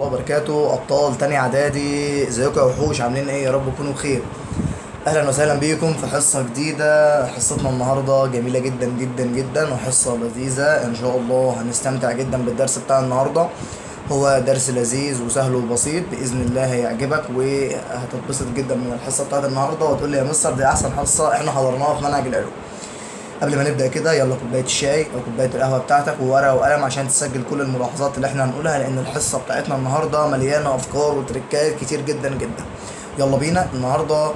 الله وبركاته. ابطال تاني اعدادي، ازيكم يا وحوش؟ عاملين ايه؟ يا رب تكونوا بخير. اهلا وسهلا بيكم في حصه جديده. حصتنا النهارده جميله جدا جدا جدا وحصه لذيذه ان شاء الله. هنستمتع جدا بالدرس بتاع النهارده. هو درس لذيذ وسهل وبسيط باذن الله، هيعجبك وهتتبسط جدا من الحصه بتاعت النهارده، وتقول لي يا مستر دي احسن حصه احنا حضرناها في منهج العلوم. قبل ما نبدأ كده، يلا كوباية الشاي أو كوباية القهوة بتاعتك وورقة وقلم عشان تسجل كل الملاحظات اللي احنا هنقولها، لأن الحصة بتاعتنا النهاردة مليانة أفكار وتركات كتير جدا جدا. يلا بينا النهاردة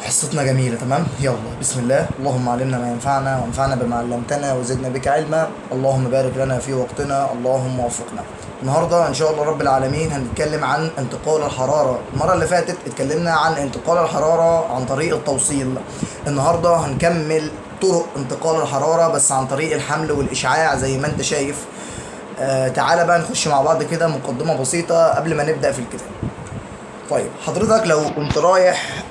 حصتنا جميلة. تمام، يلا بسم الله. اللهم علمنا ما ينفعنا وانفعنا بما علمتنا وزدنا بك علما. اللهم بارك لنا في وقتنا، اللهم وفقنا. النهارده ان شاء الله رب العالمين هنتكلم عن انتقال الحرارة. المرة اللي فاتت اتكلمنا عن انتقال الحرارة عن طريق التوصيل. النهارده هنكمل طرق انتقال الحرارة بس عن طريق الحمل والإشعاع زي ما انت شايف. تعالى بقى نخش مع بعض كده مقدمة بسيطة قبل ما نبدأ في الكتاب. طيب حضرتك لو كنت رايح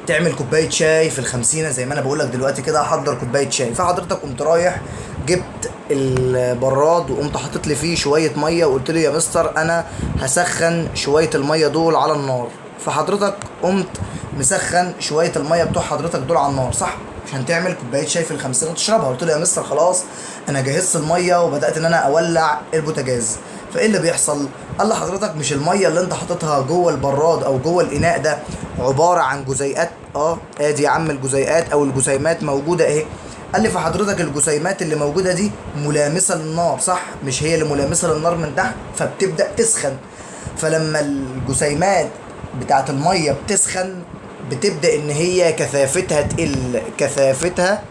تعمل كوباية شاي في الخمسينة زي ما انا بقولك دلوقتي كده، حضر كوباية شاي. فحضرتك قمت رايح جبت البراد وقمت حاطط لي فيه شوية مية وقلت لي يا مستر انا هسخن شوية المية دول على النار. فحضرتك قمت مسخن شوية المية بتوع حضرتك دول على النار، صح؟ عشان تعمل كوباية شاي في الخمسينة وتشربها. قلت له يا مستر خلاص انا جهزت المية وبدأت ان انا اولع البوتاجاز. فايه اللي بيحصل؟ قال لي حضرتك مش الميه اللي انت حاططها جوه البراد او جوه الاناء ده عباره عن جزيئات؟ ادي يا عم الجزيئات او الجسيمات موجوده اهي. قال لي فحضرتك الجسيمات اللي موجوده دي ملامسه للنار، صح؟ مش هي اللي ملامسه للنار من تحت، فبتبدا تسخن. فلما الجسيمات بتاعت الميه بتسخن بتبدا ان هي كثافتها تقل، كثافتها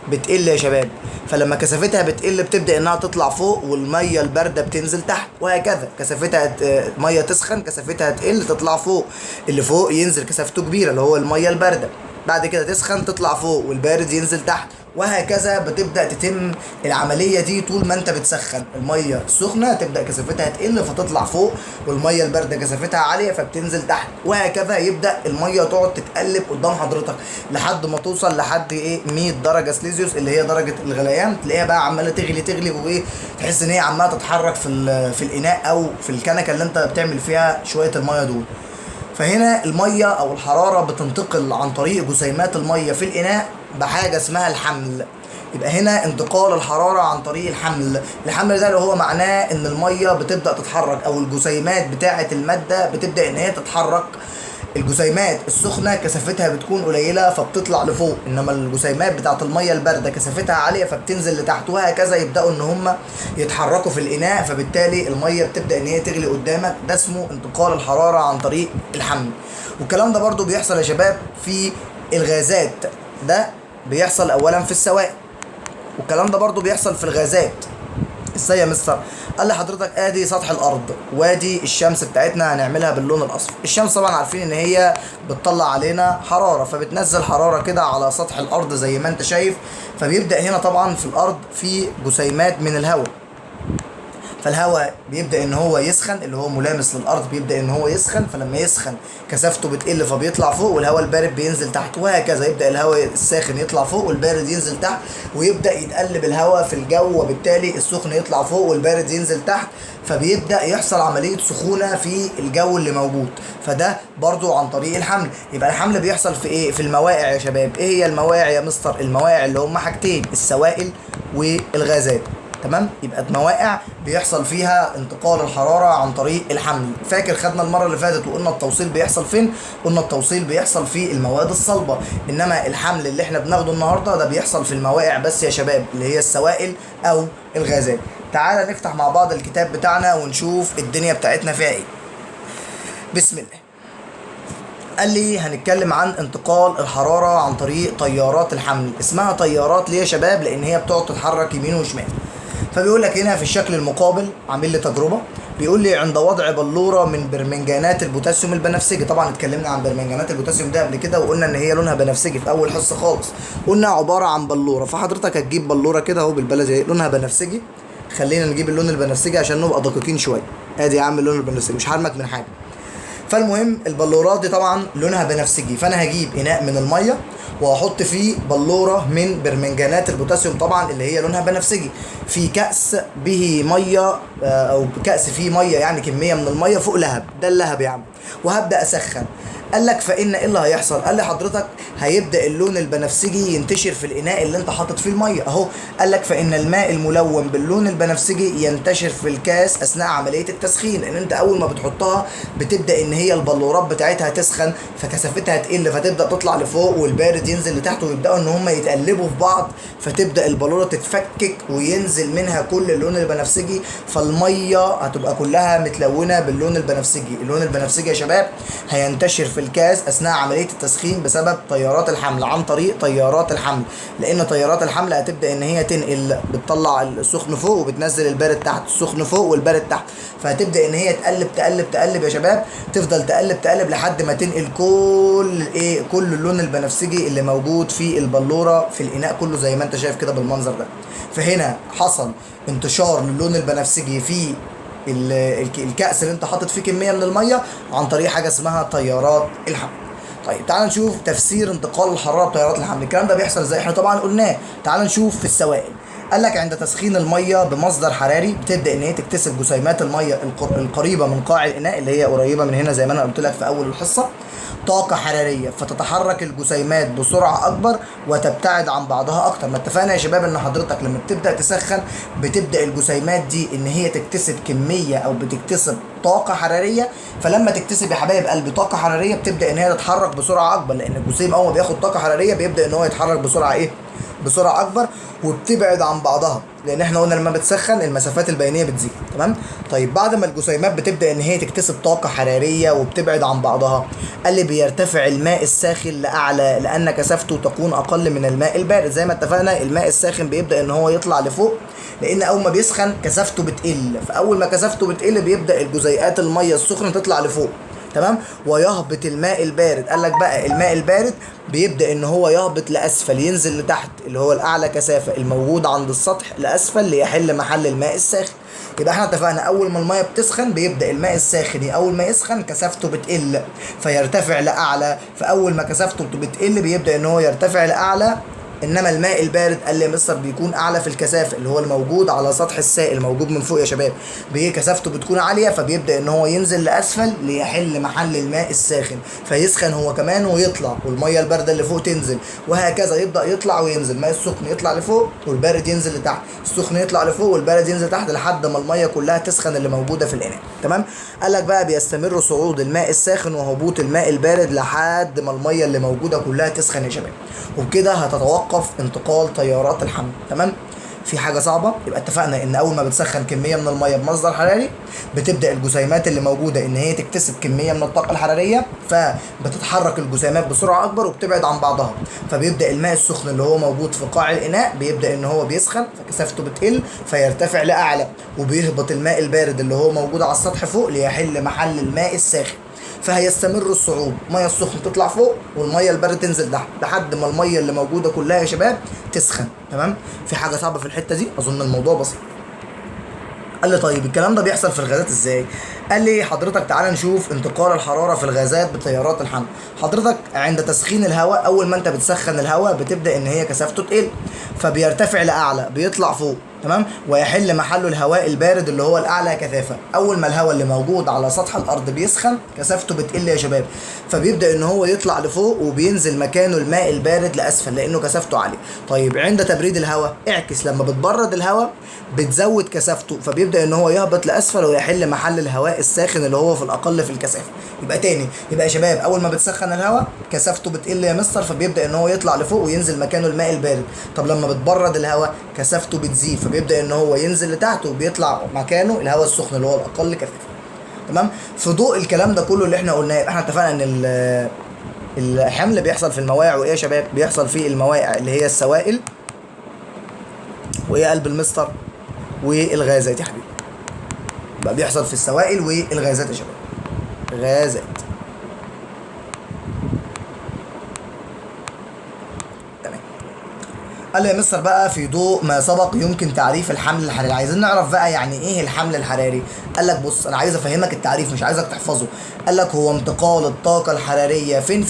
بتقل يا شباب. فلما كثافتها بتقل بتبدا انها تطلع فوق والميه البارده بتنزل تحت، وهكذا كثافتها ميه تسخن كثافتها تقل تطلع فوق، اللي فوق ينزل كثافته كبيره اللي هو الميه البارده، بعد كده تسخن تطلع فوق والبارد ينزل تحت، وهكذا بتبدا تتم العمليه دي. طول ما انت بتسخن الميه السخنه تبدا كثافتها تقل فتطلع فوق، والميه البارده كثافتها عاليه فبتنزل تحت، وهكذا يبدا الميه تقعد تتقلب قدام حضرتك لحد ما توصل لحد 100 درجه سليزيوس اللي هي درجه الغليان. تلاقيها بقى عماله تغلي تغلي وايه، تحس ان هي عماله تتحرك في الاناء او في الكنكه اللي انت بتعمل فيها شويه الميه دول. فهنا الميه او الحراره بتنتقل عن طريق جسيمات الميه في الاناء بحاجه اسمها الحمل. يبقى هنا انتقال الحراره عن طريق الحمل. الحمل ده اللي هو معناه ان الميه بتبدا تتحرك او الجسيمات بتاعه الماده بتبدا ان هي تتحرك. الجسيمات السخنه كثافتها بتكون قليله فبتطلع لفوق، انما الجسيمات بتاعه الميه البارده كثافتها عاليه فبتنزل لتحت، وهكذا يبداوا ان هم يتحركوا في الاناء، فبالتالي الميه بتبدا ان هي تغلي قدامك. ده اسمه انتقال الحراره عن طريق الحمل. والكلام ده برضو بيحصل يا شباب في الغازات. ده بيحصل اولا في السوائل، والكلام ده برضو بيحصل في الغازات. ازاي يا مستر؟ قال لي حضرتك ادي سطح الارض وادي الشمس بتاعتنا هنعملها باللون الاصفر. الشمس طبعا عارفين ان هي بتطلع علينا حراره، فبتنزل حراره كده على سطح الارض زي ما انت شايف. فبيبدا هنا طبعا في الارض في جسيمات من الهواء، فالهواء بيبدا ان هو يسخن اللي هو ملامس للارض، بيبدا ان هو يسخن، فلما يسخن كثافته بتقل فبيطلع فوق، والهواء البارد بينزل تحت، وهكذا يبدا الهواء الساخن يطلع فوق والبارد ينزل تحت، ويبدا يتقلب الهواء في الجو، وبالتالي السخن يطلع فوق والبارد ينزل تحت، فبيبدا يحصل عمليه سخونه في الجو اللي موجود. فده برضو عن طريق الحمل. يبقى الحمل بيحصل في ايه؟ في المواقع يا شباب. ايه هي المواقع يا مستر؟ المواقع اللي هم حاجتين، السوائل والغازات. تمام، يبقى المواقع بيحصل فيها انتقال الحراره عن طريق الحمل. فاكر خدنا المره اللي فاتت وقلنا التوصيل بيحصل فين؟ قلنا التوصيل بيحصل في المواد الصلبه، انما الحمل اللي احنا بناخده النهارده ده بيحصل في المواقع بس يا شباب، اللي هي السوائل او الغازات. تعالى نفتح مع بعض الكتاب بتاعنا ونشوف الدنيا بتاعتنا فيها ايه. بسم الله. قال لي هنتكلم عن انتقال الحراره عن طريق تيارات الحمل. اسمها تيارات ليه يا شباب؟ لان هي بتقعد تتحرك يمين وشمال. فبيقول لك هنا في الشكل المقابل عامل لي تجربه، بيقول لي عند وضع بلوره من برمنجانات البوتاسيوم البنفسجي. طبعا اتكلمنا عن برمنجانات البوتاسيوم ده قبل كده وقلنا ان هي لونها بنفسجي في اول حصه خالص. قلنا عباره عن بلوره، فحضرتك هتجيب بلوره كده اهو بالبلدي لونها بنفسجي. خلينا نجيب اللون البنفسجي عشان نبقى دقيقين شويه. ادي يا عم اللون البنفسجي، مش هرمك من حاجه. فالمهم البلورات دي طبعا لونها بنفسجي، فانا هجيب اناء من الميه وهحط فيه بلوره من برمنجانات البوتاسيوم طبعا اللي هي لونها بنفسجي، في كاس به ميه او كاس فيه ميه، يعني كميه من الميه فوق لهب، ده اللهب يعني، وهبدا اسخن. قال لك فان ايه اللي هيحصل؟ قال لي حضرتك هيبدا اللون البنفسجي ينتشر في الاناء اللي انت حاطط فيه الميه اهو. قال لك فان الماء الملون باللون البنفسجي ينتشر في الكاس اثناء عمليه التسخين، لان انت اول ما بتحطها بتبدا ان هي البلورات بتاعتها تسخن، فكثافتها تقل، فتبدا تطلع لفوق والبارد ينزل لتحت، ويبداوا ان هم يتقلبوا في بعض، فتبدا البلوره تتفكك وينزل منها كل اللون البنفسجي، فالميه هتبقى كلها متلونه باللون البنفسجي. اللون البنفسجي يا شباب هينتشر في الكاس اثناء عمليه التسخين بسبب تيارات الحمل، عن طريق تيارات الحمل، لان تيارات الحمل هتبدا ان هي تنقل، بتطلع السخن فوق وبتنزل البارد تحت، السخن فوق والبارد تحت، فهتبدا ان هي تقلب تقلب تقلب يا شباب، تفضل تقلب تقلب لحد ما تنقل كل اللون البنفسجي اللي موجود في البلوره في الاناء كله، زي ما انت شايف كده بالمنظر ده. فهنا حصل انتشار للون البنفسجي في الكأس اللي انت حاطط فيه كميه من الميه عن طريق حاجه اسمها تيارات الحمل. طيب تعال نشوف تفسير انتقال الحراره بتيارات الحمل. الكلام ده بيحصل ازاي؟ احنا طبعا قلناه. تعال نشوف في السوائل. قال لك عند تسخين الميه بمصدر حراري بتبدا ان هي تكتسب جسيمات الميه القريبه من قاع الاناء، اللي هي قريبه من هنا زي ما انا قلت لك في اول الحصه، طاقة حرارية، فتتحرك الجسيمات بسرعة أكبر وتبتعد عن بعضها أكتر. ما اتفقنا يا شباب إن حضرتك لما بتبدأ تسخن بتبدأ الجسيمات دي إن هي تكتسب كمية أو بتكتسب طاقة حرارية، فلما تكتسب يا حبايب قلبي طاقة حرارية بتبدأ إن هي تتحرك بسرعة أكبر، لأن الجسيم أول ما بياخد طاقة حرارية بيبدأ إن هو يتحرك بسرعة إيه؟ بسرعة أكبر، وبتبعد عن بعضها، لان احنا قلنا لما بتسخن المسافات البينيه بتزيد. تمام. طيب بعد ما الجسيمات بتبدا ان هي تكتسب طاقه حراريه وبتبعد عن بعضها، قال لي بيرتفع الماء الساخن لاعلى لان كثافته تكون اقل من الماء البارد. زي ما اتفقنا الماء الساخن بيبدا ان هو يطلع لفوق، لان اول ما بيسخن كثافته بتقل، فاول ما كثافته بتقل بيبدا الجزيئات الميه السخنه تطلع لفوق. تمام. ويهبط الماء البارد. قال لك بقى الماء البارد بيبدا ان هو يهبط لاسفل، ينزل لتحت، اللي هو الاعلى كثافه الموجود عند السطح لاسفل ليحل محل الماء الساخن. يبقى احنا اتفقنا اول ما الميه بتسخن بيبدا الماء الساخن اول ما يسخن كثافته بتقل فيرتفع لاعلى، فاول ما كثافته بتقل بيبدا ان هو يرتفع لاعلى. انما الماء البارد قال لي يا مستر بيكون اعلى في الكثافه، اللي هو الموجود على سطح السائل موجود من فوق يا شباب، كثافته بتكون عاليه، فبيبدا ان هو ينزل لاسفل ليحل محل الماء الساخن، فيسخن هو كمان ويطلع، والميه البارده اللي فوق تنزل، وهكذا يبدا يطلع وينزل. الماء السخن يطلع لفوق والبارد ينزل لتحت، السخن يطلع لفوق والبارد ينزل تحت، لحد ما الميه كلها تسخن اللي موجوده في الاناء. تمام. قال لك بقى بيستمر صعود الماء الساخن وهبوط الماء البارد لحد ما الميه اللي موجوده كلها تسخن يا شباب، وبكده هتتوقف انتقال تيارات الحمل. تمام. في حاجه صعبه. يبقى اتفقنا ان اول ما بتسخن كميه من الميه بمصدر حراري بتبدا الجسيمات اللي موجوده ان هي تكتسب كميه من الطاقه الحراريه، فبتتحرك الجسيمات بسرعه اكبر وبتبعد عن بعضها، فبيبدا الماء السخن اللي هو موجود في قاع الاناء بيبدا ان هو بيسخن فكثافته بتقل فيرتفع لاعلى، وبيهبط الماء البارد اللي هو موجود على السطح فوق ليحل محل الماء الساخن، فهيستمر الصعود. الميه السخنه تطلع فوق والميه البارده تنزل تحت لحد ما الميه اللي موجوده كلها يا شباب تسخن. تمام. في حاجه صعبه في الحته دي؟ اظن الموضوع بسيط. قال لي طيب الكلام ده بيحصل في الغازات ازاي؟ قال لي حضرتك تعالى نشوف انتقال الحراره في الغازات بتيارات الحمل. حضرتك عند تسخين الهواء اول ما انت بتسخن الهواء بتبدا ان هي كثافته تقل فبيرتفع لاعلى بيطلع فوق. تمام. ويحل محله الهواء البارد اللي هو الاعلى كثافه. اول ما الهواء اللي موجود على سطح الارض بيسخن كثافته بتقل يا شباب، فبيبدا ان هو يطلع لفوق وبينزل مكانه الماء البارد لاسفل لانه كثافته عاليه. طيب عند تبريد الهواء اعكس، لما بتبرد الهواء بتزود كثافته فبيبدا ان هو يهبط لاسفل ويحل محل الهواء الساخن اللي هو في الاقل في الكثافه. يبقى تاني، يبقى يا شباب اول ما بتسخن الهواء كثافته بتقل يا مستر فبيبدا ان هو يطلع لفوق وينزل مكانه الماء البارد. طب لما بتبرد الهواء كثافته بتزيد فبيبدا ان هو ينزل لتحت وبيطلع مكانه الهواء السخن اللي هو الاقل كثافه. تمام. في ضوء الكلام ده كله اللي احنا قلناه احنا اتفقنا ان الحمل بيحصل في المواقع، وايه يا شباب بيحصل في المواقع اللي هي السوائل وايه قلب المستر والغازات يا حبيبي. بقى بيحصل في السوائل والغازات يا شباب. غازات. تمام. قال لي يا مستر بقى في ضوء ما سبق يمكن تعريف الحمل الحراري، عايزين نعرف بقى يعني ايه الحمل الحراري. قال لك بص انا عايز افهمك التعريف مش عايزك تحفظه. قال لك هو انتقال الطاقة الحرارية فين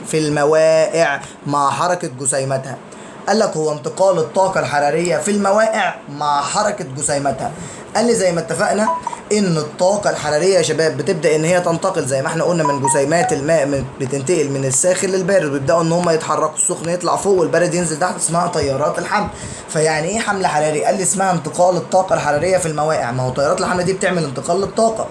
في الموائع مع حركة جسيماتها. قال لك هو انتقال الطاقة الحرارية في الموائع مع حركة جسيماتها. قال لي زي ما اتفقنا ان الطاقة الحرارية يا شباب بتبدأ ان هي تنتقل زي ما احنا قلنا من جسيمات الماء، بتنتقل من الساخن للبارد، وبيبدأوا ان هم يتحركوا، السخن يطلع فوق والبارد ينزل تحت، اسمها تيارات الحمل. فيعني ايه حمل حراري؟ قال لي اسمها انتقال الطاقة الحرارية في الموائع، ما هو تيارات الحمل دي بتعمل انتقال للطاقة.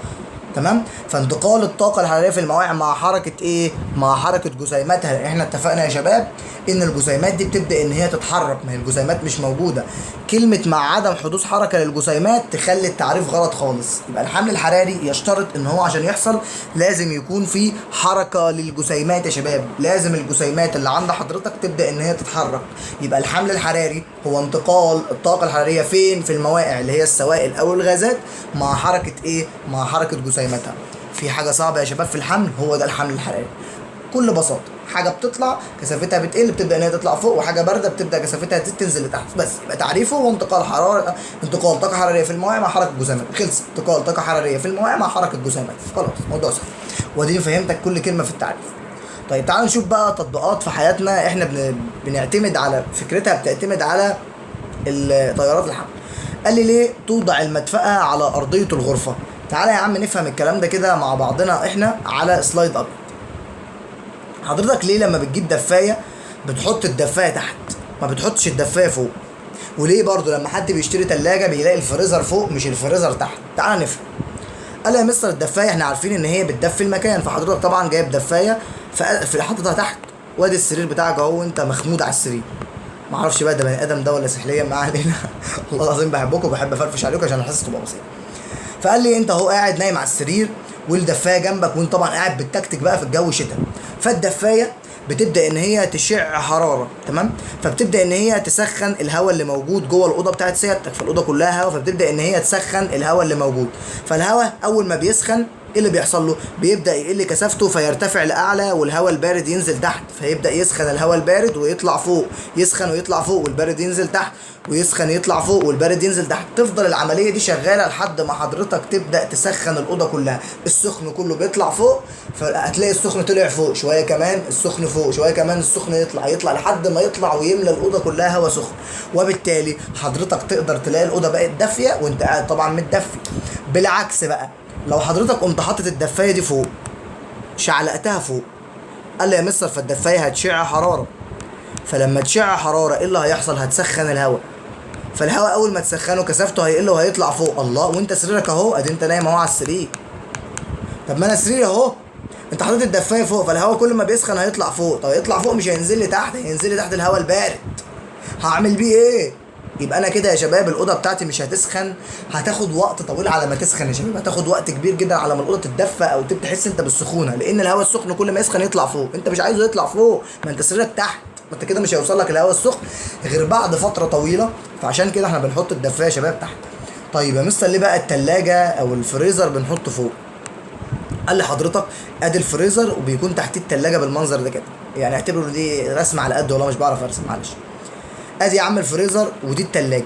تمام. فانتقال الطاقة الحرارية في المواقع مع حركة ايه؟ مع حركة جسيماتها. احنا اتفقنا يا شباب ان الجسيمات دي بتبدأ ان هي تتحرك، ما هي الجسيمات مش موجودة. كلمة مع عدم حدوث حركة للجسيمات تخلي التعريف غلط خالص. يبقى الحمل الحراري يشترط ان هو عشان يحصل لازم يكون في حركة للجسيمات يا شباب، لازم الجسيمات اللي عند حضرتك تبدأ ان هي تتحرك. يبقى الحمل الحراري هو انتقال الطاقة الحرارية فين؟ في المواقع اللي هي السوائل او الغازات مع حركة ايه؟ مع حركة جسيماتها. في حاجة صعبة يا شباب في الحمل؟ هو ده الحمل الحراري. كل بساطة حاجة بتطلع كثافتها بتقل بتبدأ ان هي تطلع فوق، وحاجة باردة بتبدأ كثافتها تنزل لتحت. بس يبقى تعريفه هو انتقال انتقال طاقة حرارية في المواقع مع حركة جسيمات. خلص، انتقال طاقة حرارية في المواقع مع حركة جسيمات. خلاص موضوع سهل، واديني فهمتك كل كلمة في التعريف. طيب تعالوا نشوف بقى تطبيقات في حياتنا احنا بنعتمد على فكرتها، بتعتمد على طيارات الحمل. قال لي ليه توضع المدفأة على أرضية الغرفة؟ تعالى يا عم نفهم الكلام ده كده مع بعضنا احنا على سلايد اب. حضرتك ليه لما بتجيب دفاية بتحط الدفاية تحت ما بتحطش الدفاية فوق؟ وليه برضو لما حد بيشتري تلاجة بيلاقي الفريزر فوق مش الفريزر تحت؟ تعالى نفهم. قال يا مستر الدفاية احنا عارفين ان هي بتدفي المكان، فحضرتك طبعا جايب دفاية في حاططها تحت، وادي السرير بتاعك اهو وانت مخمود على السرير. معرفش بقى ده بني ادم ده ولا سحليا، ما علينا. والله العظيم بحبكم وبحب افرفش عليكم عشان الحصه تبقى بسيطه. فقال لي انت اهو قاعد نايم على السرير والدفايه جنبك، وانت طبعا قاعد بالتكتيك بقى في الجو شتاء، فالدفايه بتبدا ان هي تشع حراره، تمام؟ فبتبدا ان هي تسخن الهواء اللي موجود جوه الاوضه بتاعت سيادتك، فالاوضه كلها هواء، فبتبدا ان هي تسخن الهواء اللي موجود. فالهواء اول ما بيسخن ايه اللي بيحصل له؟ بيبدا يقل كثافته فيرتفع لاعلى، والهواء البارد ينزل تحت، فيبدا يسخن الهواء البارد ويطلع فوق، يسخن ويطلع فوق والبارد ينزل تحت، ويسخن يطلع فوق والبارد ينزل تحت. تفضل العمليه دي شغاله لحد ما حضرتك تبدا تسخن الاوضه كلها. السخن كله بيطلع فوق، فهتلاقي السخن طلع فوق شويه، كمان السخن فوق شويه، كمان السخن يطلع لحد ما يطلع ويملى الاوضه كلها هواء سخن. وبالتالي حضرتك تقدر تلاقي الاوضه بقت دافيه وانت قاعد طبعا متدفي. بالعكس بقى لو حضرتك قمت حاطط الدفايه دي فوق، شعلقتها فوق، قال لي يا مستر فالدفايه هتشع حراره، فلما تشع حراره ايه اللي هيحصل؟ هتسخن الهواء، فالهواء اول ما تسخنه كثافته هيقل وهيطلع فوق. الله، وانت سريرك اهو، ادي انت نايم اهو على السرير. طب ما انا سريري اهو، انت حاطط الدفايه فوق، فالهواء كل ما بيسخن هيطلع فوق. طب يطلع فوق مش هينزل لي تحت، هينزل لي تحت الهواء البارد. هعمل بيه ايه؟ يبقى انا كده يا شباب الاوضه بتاعتي مش هتسخن، هتاخد وقت طويل على ما تسخن يا شباب، هتاخد وقت كبير جدا على ما الاوضه تتدفى او تحس انت بالسخونه، لان الهواء السخن كل ما يسخن يطلع فوق، انت مش عايزه يطلع فوق، ما انت سريرك تحت، ما انت كده مش هيوصل لك الهواء السخن غير بعد فتره طويله. فعشان كده احنا بنحط الدفايه يا شباب تحت. طيب يا مستر ليه بقى التلاجة او الفريزر بنحطه فوق؟ قال لي حضرتك ادي الفريزر وبيكون تحتيه التلاجة بالمنظر ده كده، يعني اعتبروا دي رسمه على قد، والله مش بعرف ارسم معلش. ادي يا عم الفريزر ودي التلاجة،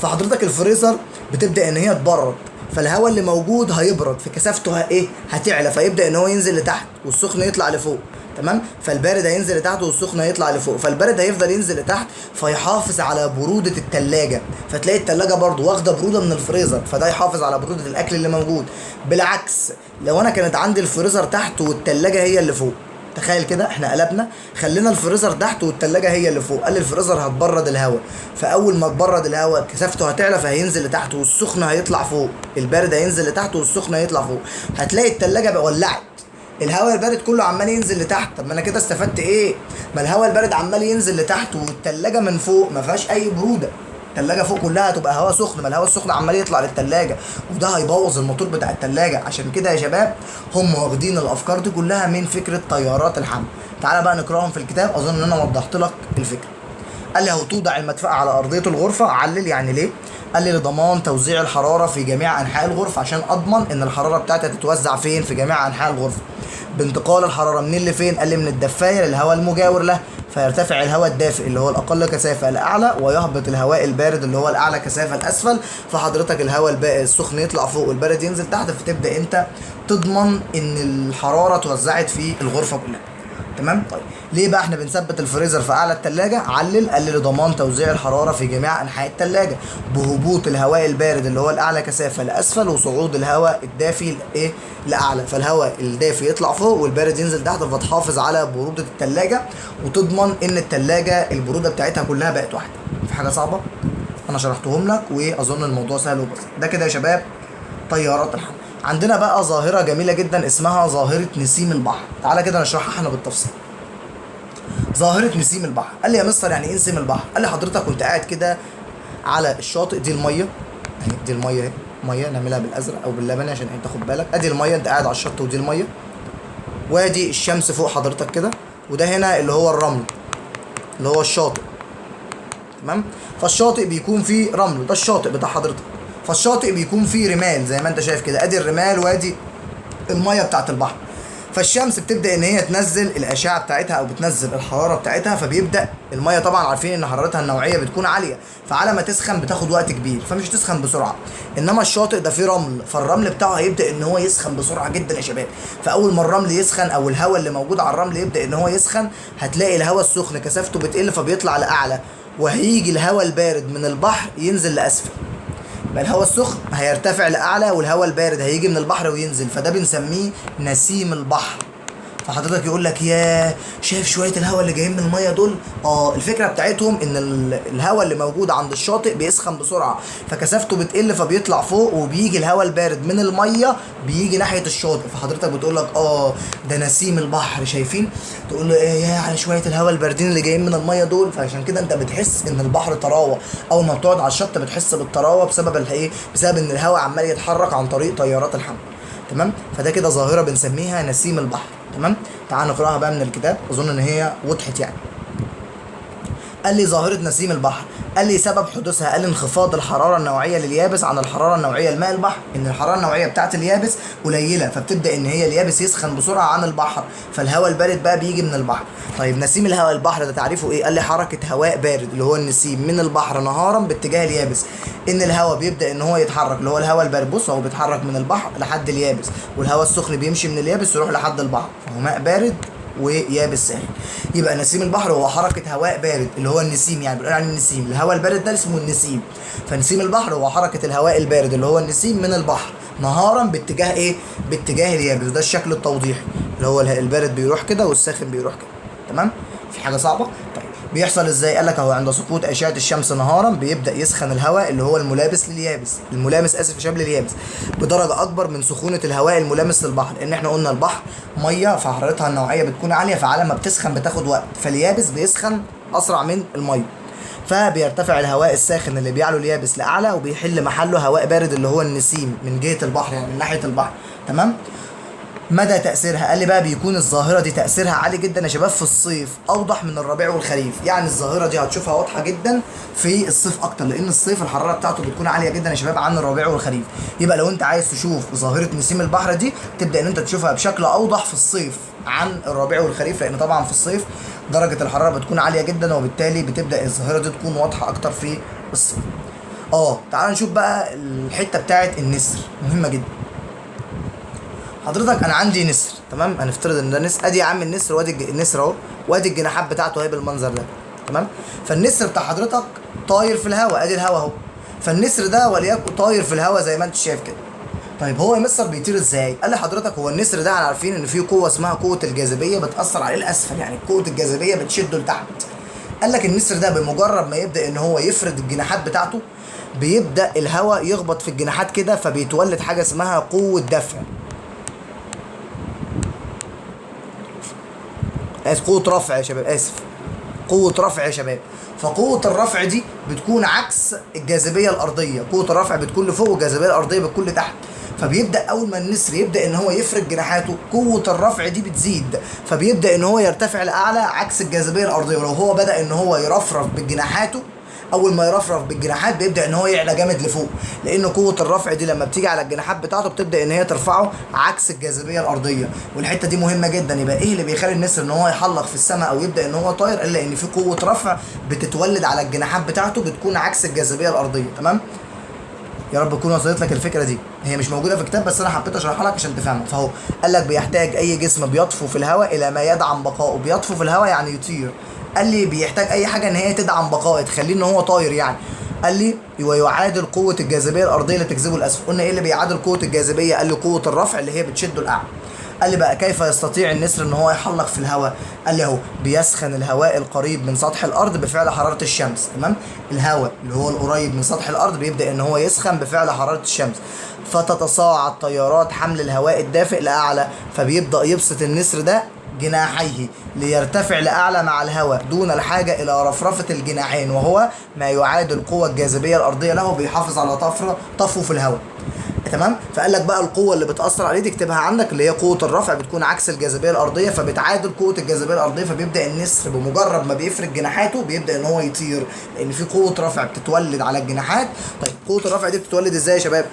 فحضرتك الفريزر بتبدا ان هي تبرد، فالهواء اللي موجود هيبرد، فكثافته ايه؟ هتعلى، فيبدا ان هو ينزل لتحت والسخن يطلع لفوق، تمام؟ فالبارد هينزل لتحت والسخن هيطلع لفوق، فالبارد هيفضل ينزل لتحت فيحافظ على برودة التلاجة، فتلاقي التلاجة برضو واخدة برودة من الفريزر، فده يحافظ على برودة الاكل اللي موجود. بالعكس لو انا كانت عندي الفريزر تحت والتلاجة هي اللي فوق، تخيل كده احنا قلبنا خلينا الفريزر تحت والتلاجة هي اللي فوق، قال لي الفريزر هتبرد الهواء، فاول ما تبرد الهواء كثافته هتعلى فهينزل لتحت والسخن هيطلع فوق، البارد هينزل لتحت والسخن هيطلع فوق، هتلاقي التلاجة بقى ولعت، الهواء البارد كله عمال ينزل لتحت. طب ما انا كده استفدت ايه؟ ما الهواء البارد عمال ينزل لتحت والتلاجة من فوق ما فيهاش اي برودة، التلاجة فوق كلها هتبقى هواء سخن، ما الهواء السخن عمال يطلع للتلاجة وده هيبوظ الموتور بتاع التلاجة. عشان كده يا شباب هم واخدين الافكار دي كلها من فكرة طيارات الحمل. تعالى بقى نقراهم في الكتاب، اظن ان انا وضحت لك الفكرة. قال لي توضع المدفأة على أرضية الغرفة، علل يعني ليه؟ قال لي لضمان توزيع الحرارة في جميع أنحاء الغرفة، عشان أضمن إن الحرارة بتاعتي تتوزع فين؟ في جميع أنحاء الغرفة. بانتقال الحرارة منين لفين؟ قال لي من الدفاية للهواء المجاور له، فيرتفع الهواء الدافئ اللي هو الاقل كثافه لاعلى، ويهبط الهواء البارد اللي هو الاعلى كثافه لاسفل. فحضرتك الهواء السخن يطلع فوق والبارد ينزل تحت، فتبدا انت تضمن ان الحراره اتوزعت في الغرفه كلها. تمام. طيب ليه بقى احنا بنثبت الفريزر في اعلى الثلاجه؟ قلل لضمان توزيع الحراره في جميع انحاء الثلاجه بهبوط الهواء البارد اللي هو الاعلى كثافه لاسفل، وصعود الهواء الدافي لاعلى. فالهواء الدافي يطلع فوق والبارد ينزل تحت، فتحافظ على بروده الثلاجه وتضمن ان الثلاجه البروده بتاعتها كلها بقت واحده. في حاجه صعبه؟ انا شرحتهم لك واظن الموضوع سهل وبسيط. ده كده يا شباب طيارات الحمل. عندنا بقى ظاهره جميله جدا اسمها ظاهره نسيم البحر. تعالى كده نشرحها احنا بالتفصيل. ظاهره نسيم البحر. قال لي يا مستر يعني ايه نسيم البحر؟ قال لي حضرتك كنت قاعد كده على الشاطئ، دي الميه اهي، دي الميه اهي، ميه نعملها بالازرق او باللبني عشان انت تاخد بالك. ادي الميه، انت قاعد على الشط ودي الميه، وادي الشمس فوق حضرتك كده، وده هنا اللي هو الرمل اللي هو الشاطئ. تمام. فالشاطئ بيكون فيه رمل، ده الشاطئ بتاع حضرتك. فالشاطئ بيكون فيه رمال زي ما انت شايف كده، ادي الرمال وادي الميه بتاعت البحر. فالشمس بتبدا ان هي تنزل الاشعه بتاعتها او بتنزل الحراره بتاعتها، فبيبدا الميه طبعا عارفين ان حرارتها النوعيه بتكون عاليه، فعلى ما تسخن بتاخد وقت كبير، فمش تسخن بسرعه. انما الشاطئ ده فيه رمل، فالرمل بتاعه هيبدا ان هو يسخن بسرعه جدا يا شباب. فاول ما الرمل يسخن او الهواء اللي موجود على الرمل يبدا ان هو يسخن، هتلاقي الهواء السخن كثافته بتقل فبيطلع لاعلى، وهيجي الهواء البارد من البحر ينزل لاسفل. يبقى الهواء السخن هيرتفع لاعلى والهواء البارد هيجي من البحر وينزل، فده بنسميه نسيم البحر. فحضرتك يقول لك يا شايف شويه الهواء اللي جايين من الميه دول؟ الفكره بتاعتهم ان الهواء اللي موجود عند الشاطئ بيسخن بسرعه، فكثافته بتقل فبيطلع فوق، وبيجي الهواء البارد من الميه بيجي ناحيه الشاطئ. فحضرتك بتقول لك ده نسيم البحر، شايفين؟ تقول له يا على شويه الهواء الباردين اللي جايين من الميه دول. فعشان كده انت بتحس ان البحر طراوه، اول ما بتقعد على الشط بتحس بالطراوه بسبب بسبب ان الهواء عمال يتحرك عن طريق تيارات الحمل. تمام. فده كده ظاهره بنسميها نسيم البحر. تمام. تعال نقراها بقى من الكتاب، اظن ان هي وضحت يعني. قال لي ظاهره نسيم البحر، قال لي سبب حدوثها، قال لي انخفاض الحراره النوعيه لليابس عن الحراره النوعيه لماء البحر. ان الحراره النوعيه بتاعت اليابس قليله، فبتبدا ان هي اليابس يسخن بسرعه عن البحر، فالهواء البارد بقى بيجي من البحر. طيب نسيم الهواء البحر ده تعريفه ايه؟ قال لي حركه هواء بارد اللي هو النسيم من البحر نهارا باتجاه اليابس. ان الهواء بيبدا ان هو يتحرك اللي هو الهواء البارد، بص هو بيتحرك من البحر لحد اليابس، والهواء السخن بيمشي من اليابس يروح لحد البحر، فهو ماء بارد ويابس ساخن. يبقى نسيم البحر هو حركه هواء بارد اللي هو النسيم، يعني بنقول عليه النسيم، الهواء البارد ده اسمه النسيم. فنسيم البحر هو حركه الهواء البارد اللي هو النسيم من البحر نهارا باتجاه ايه؟ باتجاه اليابس. ده الشكل التوضيحي اللي هو البارد بيروح كده والساخن بيروح كده. تمام. في حاجه صعبه؟ طيب بيحصل ازاي؟ قال لك اهو عند سقوط اشعه الشمس نهارا بيبدا يسخن الهواء اللي هو الملابس لليابس، لليابس بدرجه اكبر من سخونه الهواء الملامس للبحر، لان احنا قلنا البحر ميه فحرارتها النوعيه بتكون عاليه، فعلى ما بتسخن بتاخد وقت، فاليابس بيسخن اسرع من الميه، فبيرتفع الهواء الساخن اللي بيعلو اليابس لاعلى، وبيحل محله هواء بارد اللي هو النسيم من جهه البحر، يعني من ناحيه البحر. تمام. مدى تأثيرها؟ قال لي بقى بيكون الظاهرة دي تأثيرها عالي جدا يا شباب في الصيف، أوضح من الربيع والخريف. يعني الظاهرة دي هتشوفها واضحة جدا في الصيف أكتر، لأن الصيف الحرارة بتاعته بتكون عالية جدا يا شباب عن الربيع والخريف. يبقى لو أنت عايز تشوف ظاهرة نسيم البحر دي تبدأ إن أنت تشوفها بشكل أوضح في الصيف عن الربيع والخريف، لأن طبعا في الصيف درجة الحرارة بتكون عالية جدا، وبالتالي بتبدأ الظاهرة دي تكون واضحة أكتر في الصيف. تعال نشوف بقى الحتة بتاعت النسر، مهمة جدا. حضرتك انا عندي نسر، تمام؟ هنفترض ان ده نسر، ادي يا عم النسر، وادي النسر اهو، وادي الجناحات بتاعته اهي بالمنظر ده. تمام. فالنسر بتاع حضرتك طاير في الهواء، ادي الهواء اهو. فالنسر ده وليكن طاير في الهواء زي ما انت شايف كده. طيب هو يا مستر بيطير ازاي؟ قال لي حضرتك هو النسر ده احنا عارفين ان فيه قوه اسمها قوه الجاذبيه بتاثر عليه لاسفل، يعني قوه الجاذبيه بتشده لتحت. قال لك النسر ده بمجرد ما يبدا ان هو يفرد الجناحات بتاعته بيبدا الهواء يخبط في الجناحات كده، فبيتولد حاجه اسمها قوه دفع. قوة رفع يا شباب، قوة رفع يا شباب. فقوة الرفع دي بتكون عكس الجاذبية الأرضية، قوة الرفع بتكون لفوق والجاذبية الأرضية بتكون لتحت. فبيبدأ أول ما النسر يبدأ إن هو يفرد جناحاته قوة الرفع دي بتزيد، فبيبدأ إن هو يرتفع لأعلى عكس الجاذبية الأرضية. ولو هو بدأ إن هو يرفرف بجناحاته اول ما يرفرف بالجناحات بيبدا ان هو يعلى جامد لفوق، لان قوه الرفع دي لما بتيجي على الجناحات بتاعته بتبدا ان هي ترفعه عكس الجاذبيه الارضيه. والحته دي مهمه جدا. يبقى ايه اللي بيخلي النسر ان هو يحلق في السماء او يبدا ان هو طاير؟ الا ان في قوه رفع بتتولد على الجناحات بتاعته بتكون عكس الجاذبيه الارضيه. تمام؟ يا رب تكون وصلت لك الفكره دي. هي مش موجوده في الكتاب بس انا حبيت اشرحها لك عشان تفهمها. فهو قال لك بيحتاج اي جسم بيطفو في الهواء الى ما يدعم بقائه. بيطفو في الهواء يعني يطير. قال لي بيحتاج اي حاجه ان هي تدعم بقائه، تخليه ان هو طاير يعني. قال لي ويعادل قوه الجاذبيه الارضيه اللي تجذبه لاسفل. قلنا ايه اللي بيعادل قوه الجاذبيه؟ قال لي قوه الرفع اللي هي بتشده الاعلى. قال لي بقى كيف يستطيع النسر ان هو يحلق في الهواء؟ قال لي اهو بيسخن الهواء القريب من سطح الارض بفعل حراره الشمس. تمام؟ الهواء اللي هو القريب من سطح الارض بيبدا ان هو يسخن بفعل حراره الشمس، فتتصاعد تيارات حمل الهواء الدافئ لاعلى، فبيبدا يبسط النسر ده جناحيه ليرتفع لأعلى مع الهواء دون الحاجة إلى رفرفة الجناحين، وهو ما يعادل قوة الجاذبية الأرضية له. بيحافظ على طفو في الهواء. تمام؟ فقال لك بقى القوه اللي بتاثر عليه تكتبها عندك، اللي هي قوه الرفع بتكون عكس الجاذبيه الارضيه، فبتعادل قوه الجاذبيه الارضيه. فبيبدا النسر بمجرد ما بيفرد جناحاته بيبدا ان هو يطير، لان في قوه رفع بتتولد على الجناحات. طيب قوه الرفع دي بتتولد ازاي يا شباب؟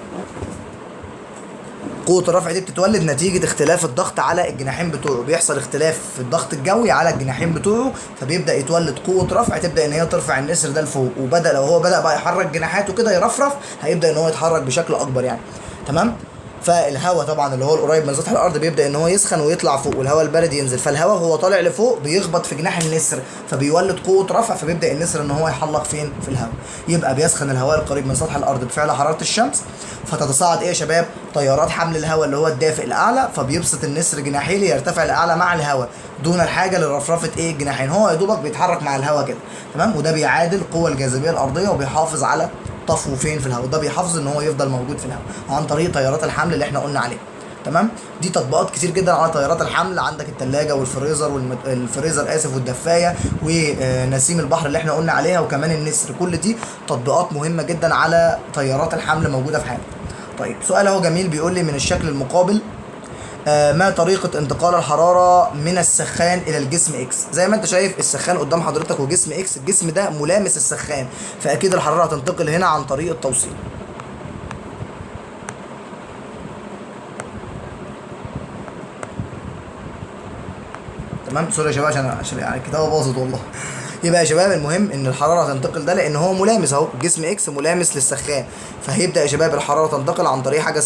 قوة الرفع دي بتتولد نتيجة اختلاف الضغط على الجناحين بتوعه. بيحصل اختلاف في الضغط الجوي على الجناحين بتوعه، فبيبدأ يتولد قوة رفع تبدأ ان هي ترفع النسر ده لفوق. لو هو بدأ بقى يحرك جناحاته كده يرفرف، هيبدأ ان هو يتحرك بشكل اكبر يعني. تمام؟ فالهواء طبعا اللي هو القريب من سطح الارض بيبدا ان هو يسخن ويطلع فوق، والهواء البارد ينزل. فالهواء هو طالع لفوق بيخبط في جناح النسر، فبيولد قوه رفع، فبيبدا النسر ان هو يحلق فين؟ في الهواء. يبقى بيسخن الهواء القريب من سطح الارض بفعل حراره الشمس، فتتصاعد ايه يا شباب؟ تيارات حمل الهواء اللي هو الدافئ لاعلى، فبيبسط النسر جناحيه ليرتفع لاعلى مع الهواء دون الحاجه لرفرفه ايه؟ الجناحين. هو يا دوبك بيتحرك مع الهواء كده. تمام؟ وده بيعادل قوه الجاذبيه الارضيه وبيحافظ على طفو فين؟ في الهواء. ده بيحافظ ان هو يفضل موجود في الهواء عن طريق تيارات الحمل اللي احنا قلنا عليها. تمام؟ دي تطبيقات كتير جدا على تيارات الحمل. عندك الثلاجه والفريزر والدفايه ونسيم البحر اللي احنا قلنا عليها، وكمان النسر. كل دي تطبيقات مهمه جدا على تيارات الحمل موجوده في حياتنا. طيب سؤال اهو جميل بيقول لي من الشكل المقابل ما طريقة انتقال الحرارة من السخان إلى الجسم إكس؟ زي ما أنت شايف السخان قدام حضرتك وجسم إكس، الجسم ده ملامس السخان، فأكيد الحرارة هتنتقل هنا عن طريق التوصيل. تمام؟ سوري يا شباب عشان يعني الكتابة باظت والله. يبقى يا شباب المهم ان الحراره تنتقل ده لان هو ملامس اهو، الجسم اكس ملامس للسخان، فهيبدا يا شباب الحراره تنتقل عن طريق حاجه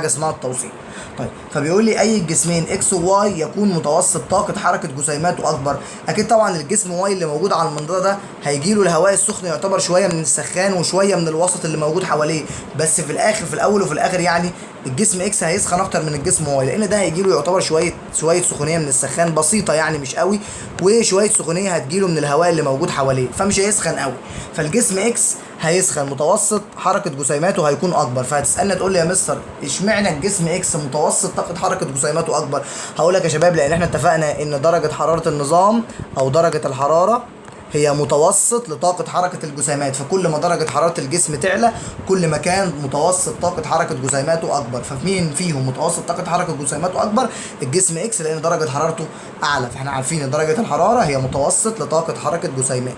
اسمها التوصيل. طيب فبيقول لي اي الجسمين اكس وواي يكون متوسط طاقه حركه جسيماته اكبر؟ اكيد طبعا الجسم واي اللي موجود على المنطقه ده هيجي له الهواء السخن يعتبر شويه من السخان وشويه من الوسط اللي موجود حواليه، بس في الاخر في الاول وفي الاخر يعني الجسم اكس هيسخن اكتر من الجسم واي، لان ده هيجي له يعتبر شويه سخونيه من السخان بسيطه يعني مش قوي، وشويه سخونيه هتجي له من الهواء اللي موجود حواليه، فمش هيسخن قوي. فالجسم اكس هيسخن متوسط حركه جسيماته هيكون اكبر. فهتسالني تقول لي يا مستر اشمعنى الجسم اكس متوسط طاقه حركه جسيماته اكبر؟ هقول لك يا شباب لان احنا اتفقنا ان درجه حراره النظام او درجه الحراره هي متوسط لطاقة حركة الجسيمات، فكل ما درجة حرارة الجسم تعلى كل ما كان متوسط طاقة حركة جسيماته أكبر. فمين فيهم متوسط طاقة حركة جسيماته أكبر؟ الجسم إكس، لأن درجة حرارته أعلى. فإحنا عارفين إن درجة الحرارة هي متوسط لطاقة حركة جسيمات.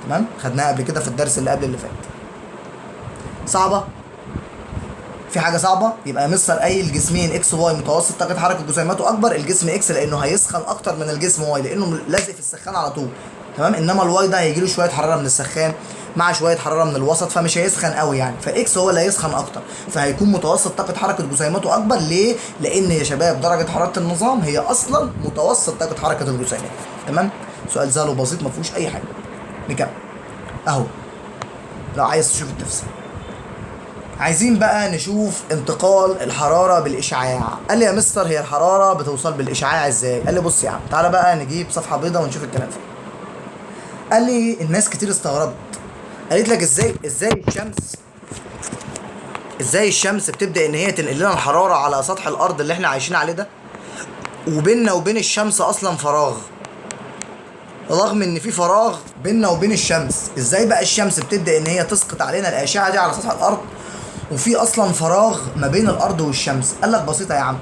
تمام؟ خدناها قبل كده في الدرس اللي قبل اللي فات. صعبة؟ في حاجة صعبة؟ يبقى مستر أي الجسمين إكس وواي متوسط طاقة حركة جسيماته أكبر، الجسم إكس لأنه هيسخن أكتر من الجسم واي لأنه لازق في السخان على طول. تمام؟ انما الواي ده هيجي له شويه حراره من السخان مع شويه حراره من الوسط، فمش هيسخن قوي يعني، فاكس هو اللي هيسخن اكتر، فهيكون متوسط طاقه حركه جسيماته اكبر. ليه؟ لان يا شباب درجه حراره النظام هي اصلا متوسط طاقه حركه الجسيمات. تمام؟ سؤال سهل وبسيط ما فيهوش اي حاجه. نكمل اهو لو عايز تشوف التفسير. عايزين بقى نشوف انتقال الحراره بالاشعاع. قال لي يا مستر هي الحراره بتوصل بالاشعاع ازاي؟ قال لي بص يا عم تعالى بقى نجيب صفحه بيضاء ونشوف الكلام فيه. قال لي الناس كتير استغربت، قالت لك ازاي الشمس بتبدا ان هي تنقل لنا الحراره على سطح الارض اللي احنا عايشين عليه ده، وبيننا وبين الشمس اصلا فراغ، رغم ان في فراغ بيننا وبين الشمس. ازاي بقى الشمس بتبدا ان هي تسقط علينا الاشعه دي على سطح الارض وفي اصلا فراغ ما بين الارض والشمس؟ قال لك بسيطه يا عم،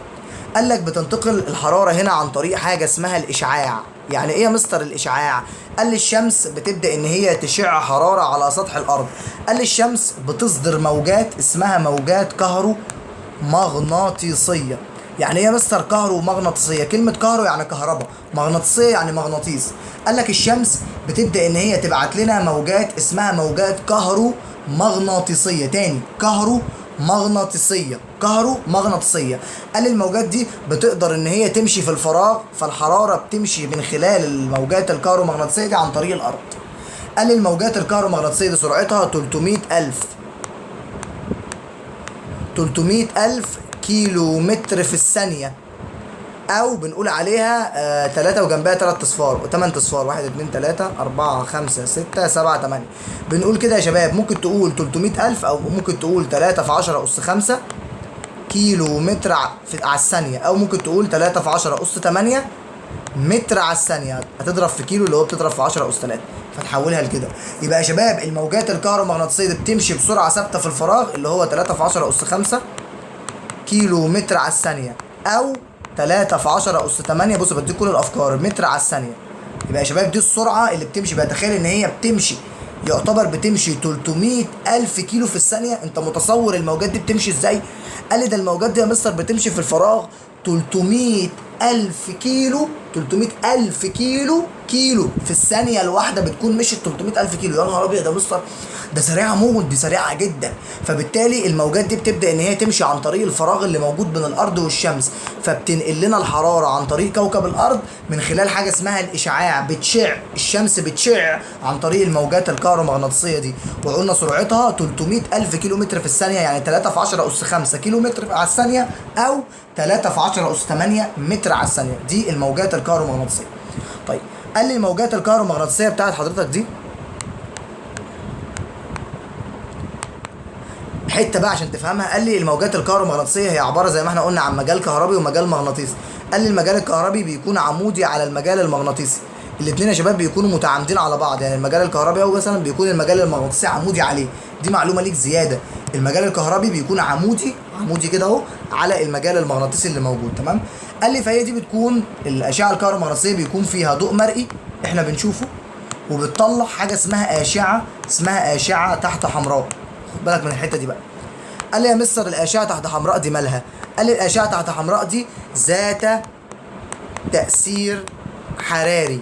قال لك بتنتقل الحراره هنا عن طريق حاجه اسمها الاشعاع. يعني ايه يا مستر الاشعاع؟ قال لي الشمس بتبدا ان هي تشع حراره على سطح الارض. قال لي الشمس بتصدر موجات اسمها موجات كهرومغناطيسيه. يعني ايه يا مستر كهرومغناطيسيه؟ كلمه كهرو يعني كهرباء، مغناطيسيه يعني مغناطيس. قال لك الشمس بتبدا ان هي تبعت لنا موجات اسمها موجات كهرومغناطيسيه. تاني كهرومغناطيسيه. قال لي الموجات دي بتقدر ان هي تمشي في الفراغ، فالحراره بتمشي من خلال الموجات الكهرومغناطيسيه دي عن طريق الارض. قال لي الموجات الكهرومغناطيسيه دي سرعتها 300,000 كيلو متر في الثانيه، او بنقول عليها 3 وجنبها 3 اصفار و8 اصفار، 1 2 3 4 5 6 7 8. بنقول كده يا شباب، ممكن تقول 300,000 او ممكن تقول 3 في 10 اس 5 كيلو متر على الثانيه، او ممكن تقول 3 في 10 اس 8 متر على الثانيه. هتضرب في كيلو اللي هو بتضرب في 10 اس 3، فتحولها لكده. يبقى يا شباب الموجات الكهرومغناطيسيه دي بتمشي بسرعه ثابته في الفراغ اللي هو 3 في 10 اس 5 كيلو متر على الثانيه، او 3 في 10 اس 8. بص بديك كل الافكار، متر على الثانيه. يبقى يا شباب دي السرعه اللي بتمشي بقى. تخيل ان هي بتمشي، يعتبر بتمشي 300,000 كيلو في الثانيه. انت متصور الموجات دي بتمشي ازاي؟ قال لي ده الموجات دي يا مستر بتمشي في الفراغ 300,000 كيلو. 300,000 كيلو في الثانيه الواحده بتكون مشيت 300,000 كيلو. يا نهار ابيض يا مستر، ده سريعه موت، دي سريعه جدا. فبالتالي الموجات دي بتبدا ان هي تمشي عن طريق الفراغ اللي موجود بين الارض والشمس، فبتنقل لنا الحراره عن طريق كوكب الارض من خلال حاجه اسمها الاشعاع. بتشع الشمس، بتشع عن طريق الموجات الكهرومغناطيسيه دي. وقلنا سرعتها 300,000 كيلو متر في الثانيه، يعني 3 في 10 اس 5 كيلو متر على الثانيه، او 3 في 10 اس 8 متر على الثانيه. دي الموجات الكهرومغناطيسيه. طيب قال لي الموجات الكهرومغناطيسيه بتاعت حضرتك دي حته بقى عشان تفهمها. قال لي الموجات الكهرومغناطيسيه هي عباره زي ما احنا قلنا عن مجال كهربي ومجال مغناطيسي. قال لي المجال الكهربي بيكون عمودي على المجال المغناطيسي. الاثنين يا شباب بيكونوا متعامدين على بعض، يعني المجال الكهربي او مثلا بيكون المجال المغناطيسي عمودي عليه. دي معلومه ليك زياده، المجال الكهربي بيكون عمودي كده اهو على المجال المغناطيسي اللي موجود. تمام. قال لي فهي دي بتكون الاشعه الكهرومغناطيسيه بيكون فيها ضوء مرئي احنا بنشوفه، وبتطلع حاجه اسمها اشعه تحت حمراء. خد بالك من الحته دي بقى. قال لي يا مستر الاشعه تحت حمراء دي مالها؟ قال لي الاشعه تحت حمراء دي ذات تاثير حراري.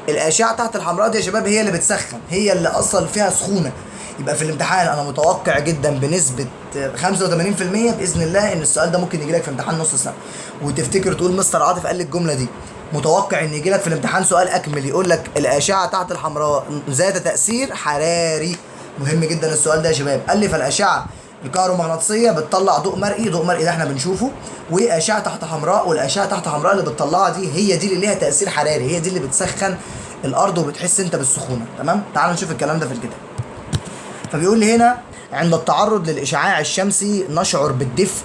الاشعه تحت الحمراء دي يا شباب هي اللي بتسخن، هي اللي اصلا فيها سخونه. يبقى في الامتحان انا متوقع جدا بنسبه 85% باذن الله ان السؤال ده ممكن يجي لك في امتحان نص سنه، وتفتكر تقول مستر عاطف قال لي الجمله دي. متوقع ان يجي لك في الامتحان سؤال اكمل يقول لك الاشعه تحت الحمراء ذات تاثير حراري. مهم جدا السؤال ده يا شباب. قال لي فالاشعه الكهرومغناطيسيه بتطلع ضوء مرئي، ضوء مرئي ده احنا بنشوفه، واشعه تحت حمراء، والاشعه تحت حمراء اللي بتطلعها دي هي دي اللي ليها تاثير حراري، هي دي اللي بتسخن الارض وبتحس انت بالسخونه. تمام. تعال نشوف الكلام ده في الكتاب. فبيقول لي هنا عند التعرض للاشعاع الشمسي نشعر بالدفء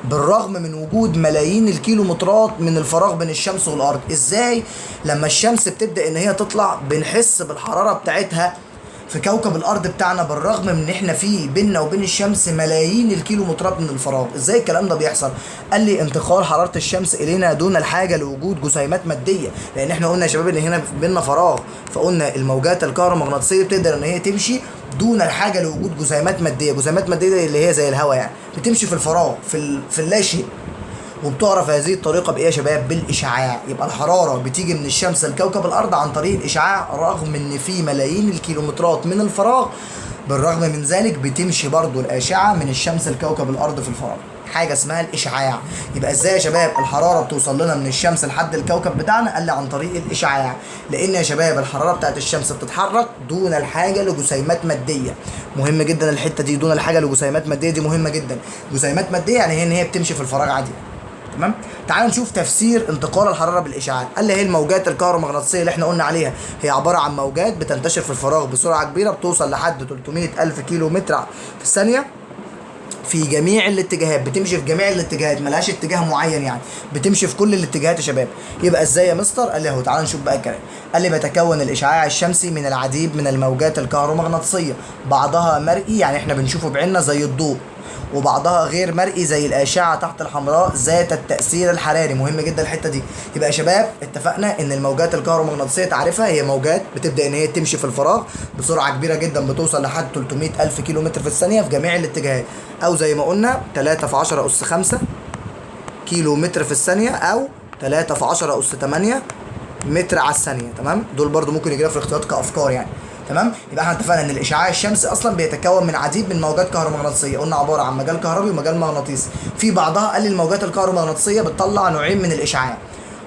بالرغم من وجود ملايين الكيلومترات من الفراغ بين الشمس والارض. ازاي؟ لما الشمس بتبدا ان هي تطلع بنحس بالحراره بتاعتها في كوكب الارض بتاعنا، بالرغم من ان احنا في بيننا وبين الشمس ملايين الكيلومترات من الفراغ. ازاي الكلام ده بيحصل؟ قال لي انتقال حراره الشمس الينا دون الحاجه لوجود جسيمات ماديه، لان احنا قلنا يا شباب ان هنا بيننا فراغ، فقلنا الموجات الكهرومغناطيسيه بتقدر ان هي تمشي دون الحاجه لوجود جسيمات ماديه. جسيمات ماديه اللي هي زي الهواء، يعني بتمشي في الفراغ في اللاشيء. وبتعرف هذه الطريقه بايه يا شباب؟ بالاشعاع. يبقى الحراره بتيجي من الشمس لكوكب الارض عن طريق الاشعاع، رغم ان في ملايين الكيلومترات من الفراغ، بالرغم من ذلك بتمشي برضو الاشعه من الشمس لكوكب الارض في الفراغ، حاجه اسمها الاشعاع. يبقى ازاي يا شباب الحراره بتوصل لنا من الشمس لحد الكوكب بتاعنا؟ قال لي عن طريق الاشعاع، لان يا شباب الحراره بتاعت الشمس بتتحرك دون الحاجه لجسيمات ماديه. مهم جدا الحته دي، دون الحاجه لجسيمات ماديه دي مهمه جدا. جسيمات ماديه يعني هي ان هي بتمشي في الفراغ عادي. تمام. تعال نشوف تفسير انتقال الحراره بالاشعاع. قال لي هي الموجات الكهرومغناطيسيه اللي احنا قلنا عليها هي عباره عن موجات بتنتشر في الفراغ بسرعه كبيره، بتوصل لحد 300,000 كيلو متر في الثانيه في جميع الاتجاهات. بتمشي في جميع الاتجاهات، ملهاش اتجاه معين، يعني بتمشي في كل الاتجاهات يا شباب. يبقى ازاي يا مستر؟ قال لي اهو تعال نشوف بقى الكلام. قال لي بيتكون الاشعاع الشمسي من العديد من الموجات الكهرومغناطيسيه، بعضها مرئي يعني احنا بنشوفه بعيننا زي الضوء، وبعضها غير مرئي زي الاشعه تحت الحمراء ذات التاثير الحراري. مهم جدا الحته دي. يبقى يا شباب اتفقنا ان الموجات الكهرومغناطيسيه تعرفها هي موجات بتبدا ان هي تمشي في الفراغ بسرعه كبيره جدا، بتوصل لحد 300 الف كيلو متر في الثانيه في جميع الاتجاهات، او زي ما قلنا 3 في 10 اس 5 كيلو متر في الثانيه، او 3 في 10 اس 8 متر على الثانيه. تمام، دول برضو ممكن يجي في الاختيارات كافكار يعني. تمام، يبقى احنا اتفقنا ان الاشعاع الشمسي اصلا بيتكون من عديد من موجات كهرومغناطيسيه، قلنا عباره عن مجال كهربي ومجال مغناطيسي. في بعضها قال الموجات الكهرومغناطيسيه بتطلع نوعين من الاشعاع،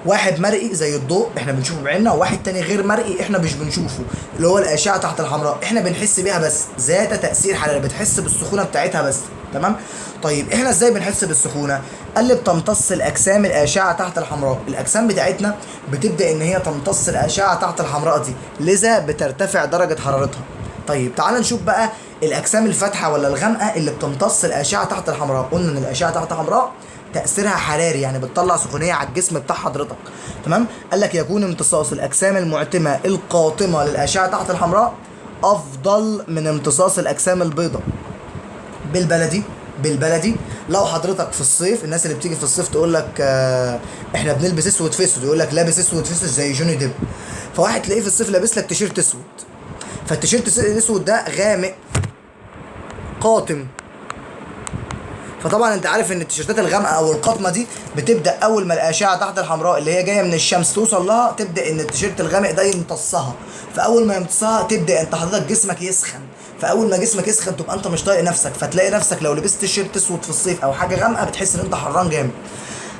واحد مرئي زي الضوء احنا بنشوفه بعيننا، وواحد تاني غير مرئي احنا مش بنشوفه اللي هو الاشعه تحت الحمراء، احنا بنحس بيها بس، ذات تاثير حراري، بتحس بالسخونه بتاعتها بس. تمام، طيب احنا ازاي بنحس بالسخونه؟ قال لي بتمتص الاجسام الاشعه تحت الحمراء، الاجسام بتاعتنا بتبدا ان هي تمتص الاشعه تحت الحمراء دي، لذا بترتفع درجه حرارتها. طيب تعال نشوف بقى الاجسام الفاتحه ولا الغامقه اللي بتمتص الاشعه تحت الحمراء. قلنا ان الاشعه تحت الحمراء تأثيرها حراري، يعني بتطلع سخونية على الجسم بتاع حضرتك. تمام، قال لك يكون امتصاص الأجسام المعتمة القاطمة للأشعة تحت الحمراء أفضل من امتصاص الأجسام البيضاء. بالبلدي لو حضرتك في الصيف، الناس اللي بتيجي في الصيف تقول لك احنا بنلبس اسود في اسود، يقول لك لابس اسود في اسود زي جوني ديب، فواحد تلاقيه في الصيف لابس لك تيشيرت اسود، فالتيشيرت الاسود ده غامق قاتم. فطبعا انت عارف ان التيشيرتات الغامقه او القاتمه دي بتبدا اول ما الاشعه تحت الحمراء اللي هي جايه من الشمس توصل لها، تبدا ان التيشيرت الغامق ده يمتصها، فاول ما يمتصها تبدا انت حضرتك جسمك يسخن، فاول ما جسمك يسخن تبقى انت مش طايق نفسك، فتلاقي نفسك لو لبست تيشيرت اسود في الصيف او حاجه غامقه بتحس ان انت حران جامد.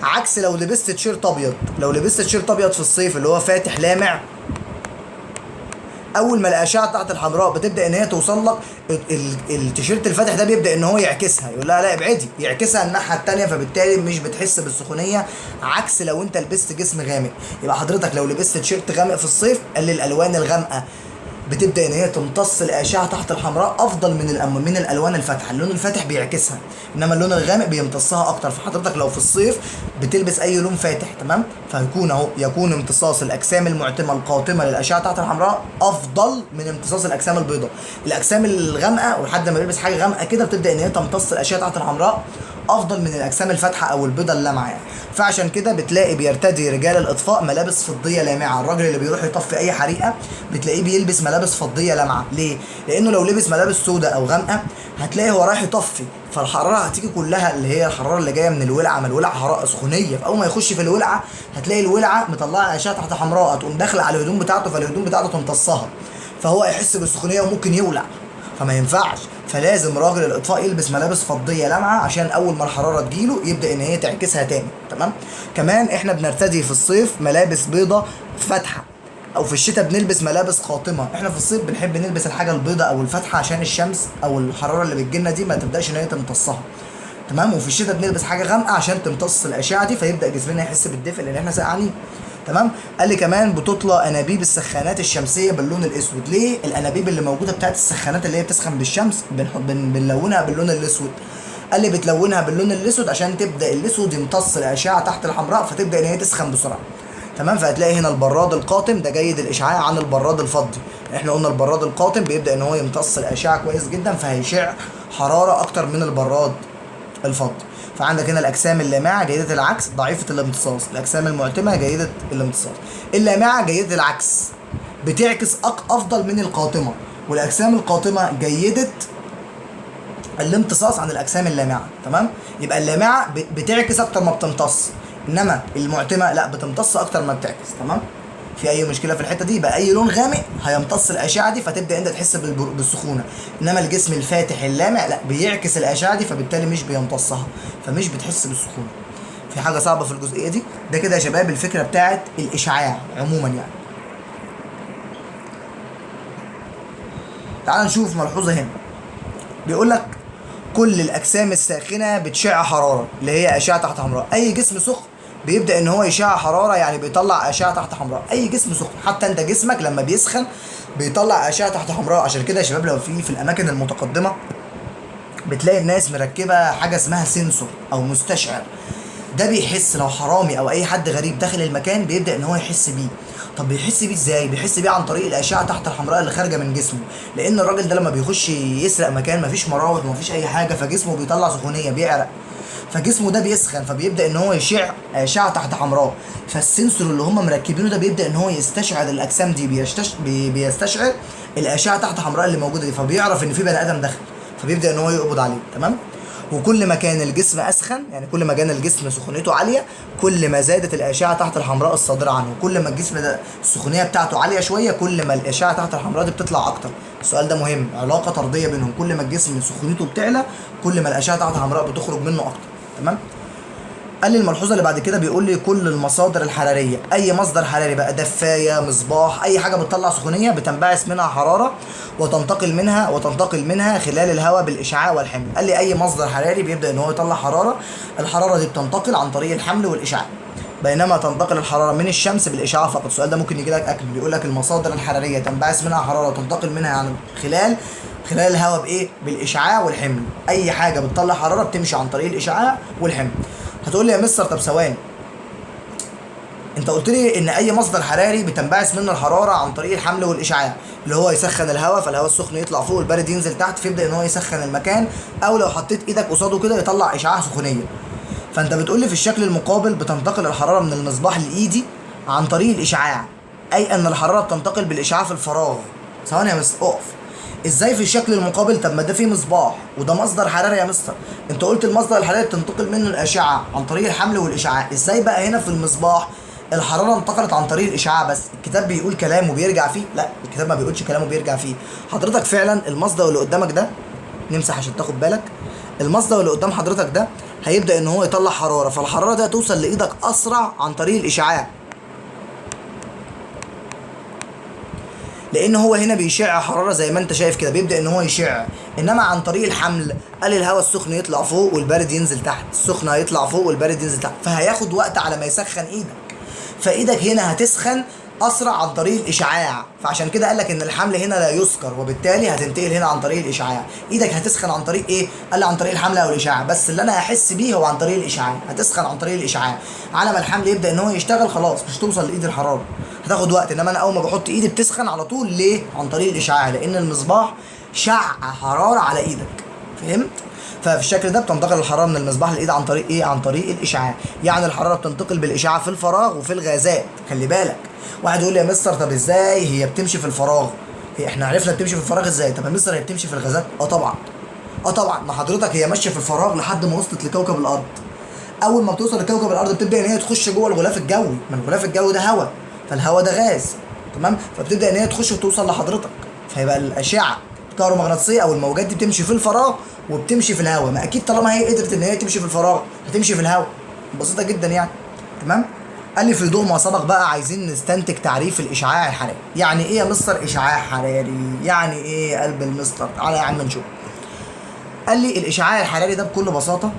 عكس لو لبست تيشيرت ابيض، لو لبست تيشيرت ابيض في الصيف اللي هو فاتح لامع، اول ما الاشعه تحت الحمراء بتبدا ان هي توصل لك، التيشيرت الفاتح ده بيبدا ان هو يعكسها، يقول لها لا ابعدي، يعكسها الناحيه الثانيه، فبالتالي مش بتحس بالسخونيه، عكس لو انت لبست جسم غامق. يبقى حضرتك لو لبست تيشيرت غامق في الصيف، قال الالوان الغامقه بتبدا ان هي تمتص الاشعه تحت الحمراء افضل من الالوان الفاتحه، اللون الفاتح بيعكسها انما اللون الغامق بيمتصها اكتر. فحضرتك لو في الصيف بتلبس اي لون فاتح، تمام، فيكون اهو يكون امتصاص الاجسام المعتمه القاطمه للاشعه تحت الحمراء افضل من امتصاص الاجسام البيضاء. الاجسام الغامقه ولحد ما يلبس حاجه غامقه كده بتبدا ان هي تمتص الاشعه تحت الحمراء افضل من الاجسام الفاتحه او البيضه اللامعه يعني. فعشان كده بتلاقي بيرتدي رجال الاطفاء ملابس فضيه لامعه، الراجل اللي بيروح يطفي اي حريقه بتلاقيه بيلبس ملابس فضيه لامعه. ليه؟ لانه لو لبس ملابس سوداء او غامقه هتلاقي هو رايح يطفي، فالحراره هتيجي كلها اللي هي الحراره اللي جايه من الولعه، ما الولعه حراره سخونيه، فاول ما يخش في الولعه هتلاقي الولعه مطلعه اشعه تحت حمراء، هتقوم داخله على الهدوم بتاعته، فالهدوم بتاعته تمتصها، فهو يحس بالسخونيه وممكن يولع، فما ينفعش. فلازم راجل الاطفاء يلبس ملابس فضيه لامعه عشان اول ما الحراره تجيله يبدا ان هي تعكسها تاني. تمام، كمان احنا بنرتدي في الصيف ملابس بيضه فاتحه، او في الشتاء بنلبس ملابس قاطمه. احنا في الصيف بنحب نلبس الحاجه البيضه او الفاتحه عشان الشمس او الحراره اللي بتجيلنا دي ما تبداش ان هي تمتصها. تمام، وفي الشتاء بنلبس حاجه غامقه عشان تمتص الاشعه دي، فيبدا جسمنا يحس بالدفء لان احنا سقعانين. تمام، قال لي كمان بتطلى انابيب السخانات الشمسيه باللون الاسود. ليه؟ الانابيب اللي موجوده بتاعت السخانات اللي هي بتسخن بالشمس بنلونها باللون الاسود. قال لي بتلونها باللون الاسود عشان تبدا الاسود يمتص الاشعه تحت الحمراء فتبدا ان هي تسخن بسرعه. تمام، فهتلاقي هنا البراد القاتم ده جيد الاشعاع عن البراد الفضي. احنا قلنا البراد القاتم بيبدا ان هو يمتص الاشعه كويس جدا، فهيشع حراره اكتر من البراد الفضي. فعندك هنا الاجسام اللامعه جيده العكس ضعيفه الامتصاص، الاجسام المعتمه جيده الامتصاص. اللامعه جيده العكس بتعكس افضل من القاطمه، والاجسام القاطمه جيده الامتصاص عن الاجسام اللامعه. تمام، يبقى اللامعه بتعكس اكتر ما بتمتص، انما المعتمه لا بتمتص اكتر ما بتعكس. تمام، في اي مشكله في الحته دي؟ يبقى اي لون غامق هيمتص الاشعه دي فتبدا انت تحس بالسخونه، انما الجسم الفاتح اللامع لا بيعكس الاشعه دي فبالتالي مش بيمتصها، فمش بتحس بالسخونه. في حاجه صعبه في الجزئيه دي؟ ده كده يا شباب الفكره بتاعت الاشعاع عموما يعني. تعال نشوف ملحوظه هنا، بيقول لك كل الاجسام الساخنه بتشع حراره اللي هي اشعه تحت حمراء. اي جسم سخن بيبدا ان هو يشع حراره، يعني بيطلع اشعه تحت حمراء. اي جسم سخن، حتى انت جسمك لما بيسخن بيطلع اشعه تحت حمراء. عشان كده يا شباب لو في الاماكن المتقدمه بتلاقي الناس مركبه حاجه اسمها سنسور او مستشعر، ده بيحس لو حرامي او اي حد غريب داخل المكان بيبدا ان هو يحس بيه. طب بيحس بيه ازاي؟ بيحس بيه عن طريق الاشعه تحت الحمراء اللي خارجه من جسمه، لان الراجل ده لما بيخش يسرق مكان مفيش مراوح ومفيش اي حاجه، فجسمه بيطلع سخونيه، بيعرق، فجسمه ده بيسخن، فبيبدا ان هو يشع اشعه تحت حمراء. فالسنسور اللي هم مركبينه ده بيبدا ان هو يستشعر الاجسام دي، بيستشعر الاشعه تحت حمراء اللي موجوده دي، فبيعرف ان في بني ادم دخل، فبيبدا ان هو يقبض عليه. تمام. وكل ما كان الجسم اسخن، يعني كل ما كان الجسم سخونيته عاليه، كل ما زادت الاشعه تحت الحمراء الصادره عنه. كل ما الجسم ده السخونيه بتاعته عاليه شويه، كل ما الاشعه تحت الحمراء دي بتطلع اكتر. السؤال ده مهم، علاقه طرديه بينهم، كل ما الجسم سخونيته بتعلى كل ما الاشعه تحت الحمراء بتخرج منه اكتر. تمام. قال لي الملحوظه اللي بعد كده بيقول لي كل المصادر الحراريه، اي مصدر حراري بقى، دفايه، مصباح، اي حاجه بتطلع سخونيه بتنبعث منها حراره وتنتقل منها خلال الهواء بالاشعاع والحمل. قال لي اي مصدر حراري بيبدا ان هو يطلع حراره، الحراره دي بتنتقل عن طريق الحمل والاشعاع، بينما تنتقل الحراره من الشمس بالاشعاع فقط. السؤال ده ممكن يجي لك اكمل، بيقول لك المصادر الحراريه تنبعث منها حراره وتنتقل منها يعني خلال الهواء بايه؟ بالاشعاع والحمل. اي حاجه بتطلع حراره بتمشي عن طريق الاشعاع والحمل. هتقول لي يا مستر طب ثواني، انت قلت لي ان اي مصدر حراري بتنبعث منه الحراره عن طريق الحمل والاشعاع، اللي هو يسخن الهواء، فالهواء السخن يطلع فوق والبارد ينزل تحت، فيبدا ان هو يسخن المكان، او لو حطيت ايدك قصاده كده يطلع اشعاع سخونيه. فانت بتقول لي في الشكل المقابل بتنتقل الحراره من المصباح لايدي عن طريق الاشعاع، اي ان الحراره بتنتقل بالاشعاع في الفراغ. ثواني يا مستر اقف، ازاي في الشكل المقابل؟ طب ما ده فيه مصباح وده مصدر حراري يا مستر، انت قلت المصدر الحراري بتنتقل منه الاشعه عن طريق الحمل والاشعاع، ازاي بقى هنا في المصباح الحراره انتقلت عن طريق الاشعاع بس؟ الكتاب بيقول كلام وبيرجع فيه؟ لا، الكتاب ما بيقولش كلام وبيرجع فيه. حضرتك فعلا المصدر اللي قدامك ده، نمسح عشان تاخد بالك، المصدر اللي قدام حضرتك ده هيبدا ان هو يطلع حراره، فالحراره دي هتوصل لايدك اسرع عن طريق الاشعاع، لان هو هنا بيشع حراره زي ما انت شايف كده، بيبدا ان هو يشع. انما عن طريق الحمل قال الهواء السخن يطلع فوق والبارد ينزل تحت، السخن هيطلع فوق والبارد ينزل تحت، فهياخد وقت على ما يسخن ايدك، فايدك هنا هتسخن اسرع عن طريق الاشعاع. فعشان كده قال لك ان الحمل هنا لا يذكر، وبالتالي هتنتقل هنا عن طريق الاشعاع. ايدك هتسخن عن طريق ايه؟ قال لي عن طريق الحمل او الاشعاع، بس اللي انا هحس بيه هو عن طريق الاشعاع، هتسخن عن طريق الاشعاع. على ما الحمل يبدا ان هو يشتغل خلاص مش توصل لايد الحراره، هتاخد وقت. انما انا اول ما بحط ايدي بتسخن على طول. ليه؟ عن طريق الاشعاع، لان المصباح شع حراره على ايدك. فهمت؟ ففي الشكل ده بتنتقل الحراره من المصباح للايد عن طريق ايه؟ عن طريق الاشعاع. يعني الحراره بتنتقل بالاشعاع في الفراغ وفي الغازات. خلي بالك، واحد يقول لي يا مستر طب ازاي هي بتمشي في الفراغ؟ احنا عرفنا بتمشي في الفراغ ازاي؟ طب يا مستر هي بتمشي في الغازات؟ طبعا ما حضرتك هي ماشيه في الفراغ لحد ما وصلت لكوكب الارض. اول ما بتوصل لكوكب الارض بتبدا ان هي تخش جوه الغلاف الجوي، ما الغلاف الجوي ده هواء، فالهواء ده غاز. تمام؟ فبتبدا ان هي تخش وتوصل لحضرتك، فيبقى الاشعه الكهرومغناطيسيه او الموجات دي بتمشي في الفراغ وبتمشي في الهواء. ما اكيد طالما هي قدرت ان هي تمشي في الفراغ هتمشي في الهواء، بسيطه جدا يعني. تمام؟ قال لي في ضوء ما سبق بقى عايزين نستنتج تعريف الاشعاع الحراري. يعني ايه يا مستر اشعاع حراري؟ يعني ايه يا قلب المستر؟ تعالى يا عم نشوف. قال لي الاشعاع الحراري ده بكل بساطه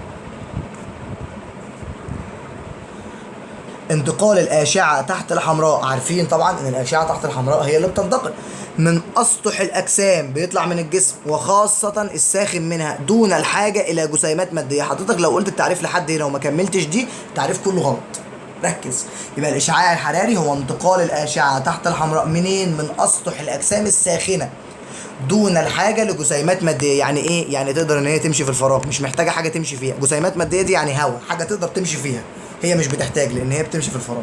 انتقال الاشعه تحت الحمراء، عارفين طبعا ان الاشعه تحت الحمراء هي اللي بتنتقل من اسطح الاجسام، بيطلع من الجسم وخاصه الساخن منها دون الحاجه الى جسيمات ماديه. حضرتك لو قلت التعريف لحد هنا وما كملتش دي التعريف كله غلط، ركز. يبقى الاشعاع الحراري هو انتقال الاشعه تحت الحمراء منين؟ من اسطح الاجسام الساخنه دون الحاجه لجسيمات ماديه. يعني ايه؟ يعني تقدر ان هي تمشي في الفراغ، مش محتاجه حاجه تمشي فيها. جسيمات ماديه دي يعني هواء، حاجه تقدر تمشي فيها، هي مش بتحتاج لان هي بتمشي في الفراغ.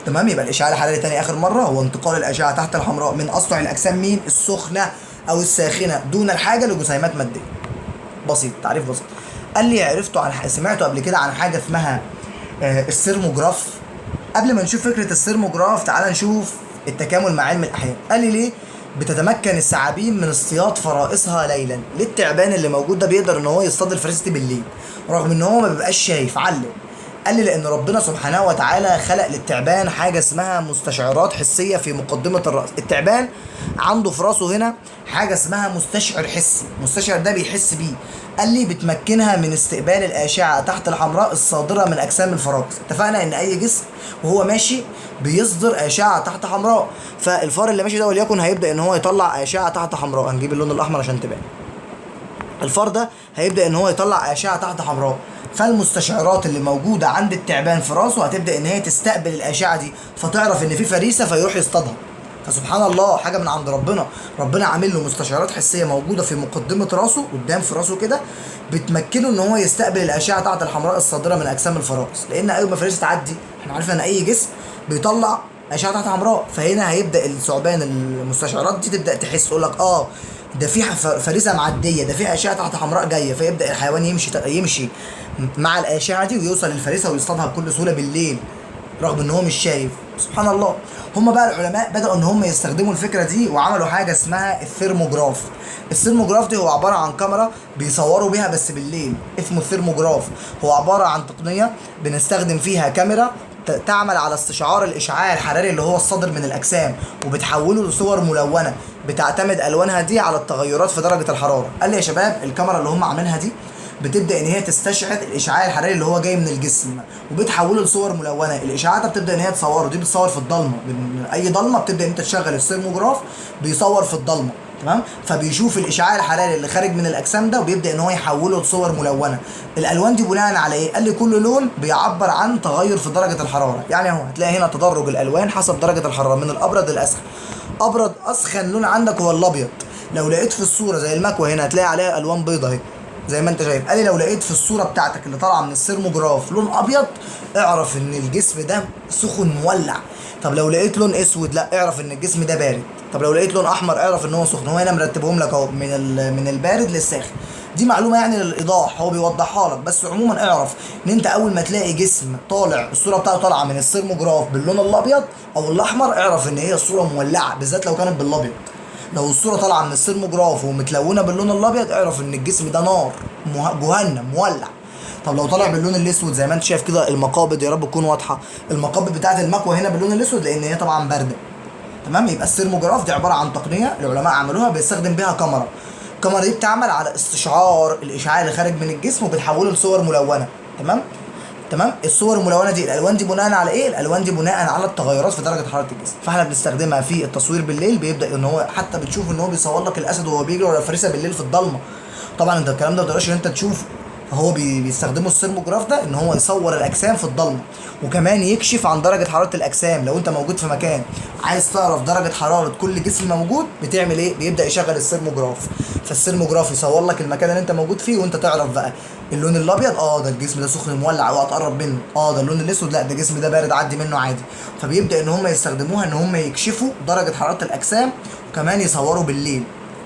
تمام؟ يبقى الاشعاع الحراري تاني اخر مره هو انتقال الاشعه تحت الحمراء من اسطح الاجسام مين؟ السخنه او الساخنه دون الحاجه لجسيمات ماديه. بسيط، تعريف بسيط. قال لي عرفتوا سمعتوا قبل كده عن حاجه اسمها السيرموجراف؟ قبل ما نشوف فكره السيرموجراف تعال نشوف التكامل مع علم الاحياء. قال لي ليه بتتمكن الثعابين من اصطياد فرائسها ليلا؟ ليه التعبان اللي موجود ده بيقدر ان هو يصطاد الفريسه دي بالليل رغم ان هو ما بيبقاش شايف؟ علم. قال لي لان ربنا سبحانه وتعالى خلق للتعبان حاجه اسمها مستشعرات حسيه في مقدمه الراس. التعبان عنده في راسه هنا حاجه اسمها مستشعر حسي، المستشعر ده بيحس بيه. قال لي بتمكنها من استقبال الاشعه تحت الحمراء الصادره من اجسام الفراغ. اتفقنا ان اي جسم وهو ماشي بيصدر اشعه تحت حمراء، فالفار اللي ماشي ده وليكن هيبدا ان هو يطلع اشعه تحت حمراء. هنجيب اللون الاحمر عشان تبان. الفار ده هيبدا ان هو يطلع اشعه تحت حمراء، فالمستشعرات اللي موجوده عند التعبان في راسه هتبدا ان هي تستقبل الاشعه دي، فتعرف ان في فريسه فيروح يصطادها. فسبحان الله، حاجه من عند ربنا. ربنا عامل له مستشعرات حسيه موجوده في مقدمه راسه، قدام في راسه كده، بتمكنه ان هو يستقبل الاشعه تحت الحمراء الصادره من اجسام الفرائس. لان اول ما فريسه تعدي، احنا عارفين ان اي جسم بيطلع اشعه تحت حمراء، فهنا هيبدا الثعبان المستشعرات دي تبدا تحس، تقول لك ده في فريسه معديه، ده في اشعه تحت حمراء جايه، فيبدا الحيوان يمشي مع الاشعه دي ويوصل للفريسه ويصطادها بكل سهوله بالليل، رغم ان هو مش شايف. سبحان الله. هم بقى العلماء بدأوا ان هم يستخدموا الفكرة دي وعملوا حاجة اسمها الثيرموجراف. الثيرموجراف دي هو عبارة عن كاميرا بيصوروا بيها بس بالليل، اسمه الثيرموجراف. هو عبارة عن تقنية بنستخدم فيها كاميرا تعمل على استشعار الاشعاع الحراري اللي هو الصادر من الاجسام، وبتحوله لصور ملونة بتعتمد الوانها دي على التغيرات في درجة الحرارة. قال لي يا شباب الكاميرا اللي هم عاملينها دي بتبدا ان هي تستشعر الاشعاع الحراري اللي هو جاي من الجسم وبتحوله لصور ملونه. الاشعاعات بتبدا ان هي تصوره، دي بتصور في الضلمه، من اي ضلمه بتبدا ان انت تشغل السيرموجراف بيصور في الضلمه، تمام؟ فبيشوف الاشعاع الحراري اللي خارج من الاجسام ده وبيبدا ان هو يحوله لصور ملونه. الالوان دي بناء على ايه؟ قال لي كل لون بيعبر عن تغير في درجه الحراره. يعني اهو هتلاقي هنا تدرج الالوان حسب درجه الحراره من الابرد للاسخن. ابرد اسخن لون عندك هو الابيض. لو لقيت في الصوره زي المكوه هنا هتلاقي عليها الوان بيضاء اهي زي ما انت شايف. قال لي لو لقيت في الصوره بتاعتك اللي طالعه من السيرموجراف لون ابيض، اعرف ان الجسم ده سخن مولع. طب لو لقيت لون اسود، لا اعرف ان الجسم ده بارد. طب لو لقيت لون احمر، اعرف ان هو سخن. هو هنا مرتبهم لك اهو من البارد للساخن. دي معلومه يعني للايضاح، هو بيوضحها لك، بس عموما اعرف ان انت اول ما تلاقي جسم طالع الصوره بتاعته طالعه من السيرموجراف باللون الابيض او الاحمر، اعرف ان هي الصوره مولعه، بالذات لو كانت بالابيض. لو الصوره طالعه من السيرموجراف ومتلونه باللون الابيض، اعرف ان الجسم ده نار، جهنم مولع. طب لو طالع باللون الاسود زي ما انت شايف كده، المقابض يا رب تكون واضحه، المقابض بتاعه المكوه هنا باللون الاسود لان هي طبعا بارده، تمام؟ يبقى السيرموجراف دي عباره عن تقنيه العلماء عملوها بيستخدم بيها كاميرا. الكاميرا دي بتعمل على استشعار الاشعاع اللي خارج من الجسم وبتحوله لصور ملونه، تمام. الصور الملونه دي الالوان دي بناء على ايه؟ الالوان دي بناء على التغيرات في درجه حراره الجسم. فاحنا بنستخدمها في التصوير بالليل، بيبدا ان هو حتى بتشوف ان هو بيصور لك الاسد وهو بيجري ولا الفريسه بالليل في الضلمه. طبعا انت الكلام ده ما تقدرش ان انت تشوفه، فهو بيستخدموا السيرموجراف ده ان هو يصور الاجسام في الضلمه، وكمان يكشف عن درجه حراره الاجسام. لو انت موجود في مكان عايز تعرف درجه حراره كل جسم موجود، بتعمل ايه؟ بيبدا يشغل السيرموجراف، فالسيرموجراف يصور لك المكان اللي انت موجود فيه، وانت تعرف بقى اللون الابيض ده الجسم ده سخن مولع اوعى تقرب منه، ده اللون الاسود لا ده الجسم ده بارد عدي منه عادي. فبيبدا ان هم يستخدموها ان هم يكشفوا درجه حراره الاجسام، وكمان يصوروا بالليل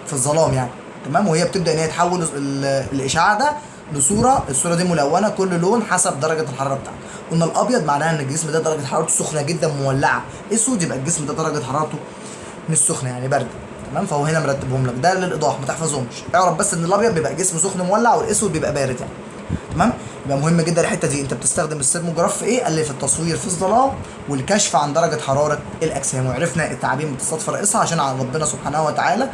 في الظلام يعني، تمام؟ وهي بتبدا ان هي تحول الاشعاع ده لصوره، الصوره دي ملونه كل لون حسب درجه الحراره بتاعته. قلنا الابيض معناها ان الجسم ده درجه حرارته سخنه جدا مولعه، اسود يبقى الجسم ده درجه حرارته مش سخنه يعني بارده، تمام؟ فهو هنا مرتبهم لك ده للايضاح، ما تحفظهمش، اعرف بس ان الابيض بيبقى جسم سخن مولع والاسود بيبقى بارد يعني، تمام؟ يبقى مهم جدا الحته دي. انت بتستخدم السيرموجراف في ايه؟ قال لي في التصوير في الظلام والكشف عن درجه حراره الاجسام. وعرفنا التعابين بتصطاد رئيسها عشان ربنا سبحانه وتعالى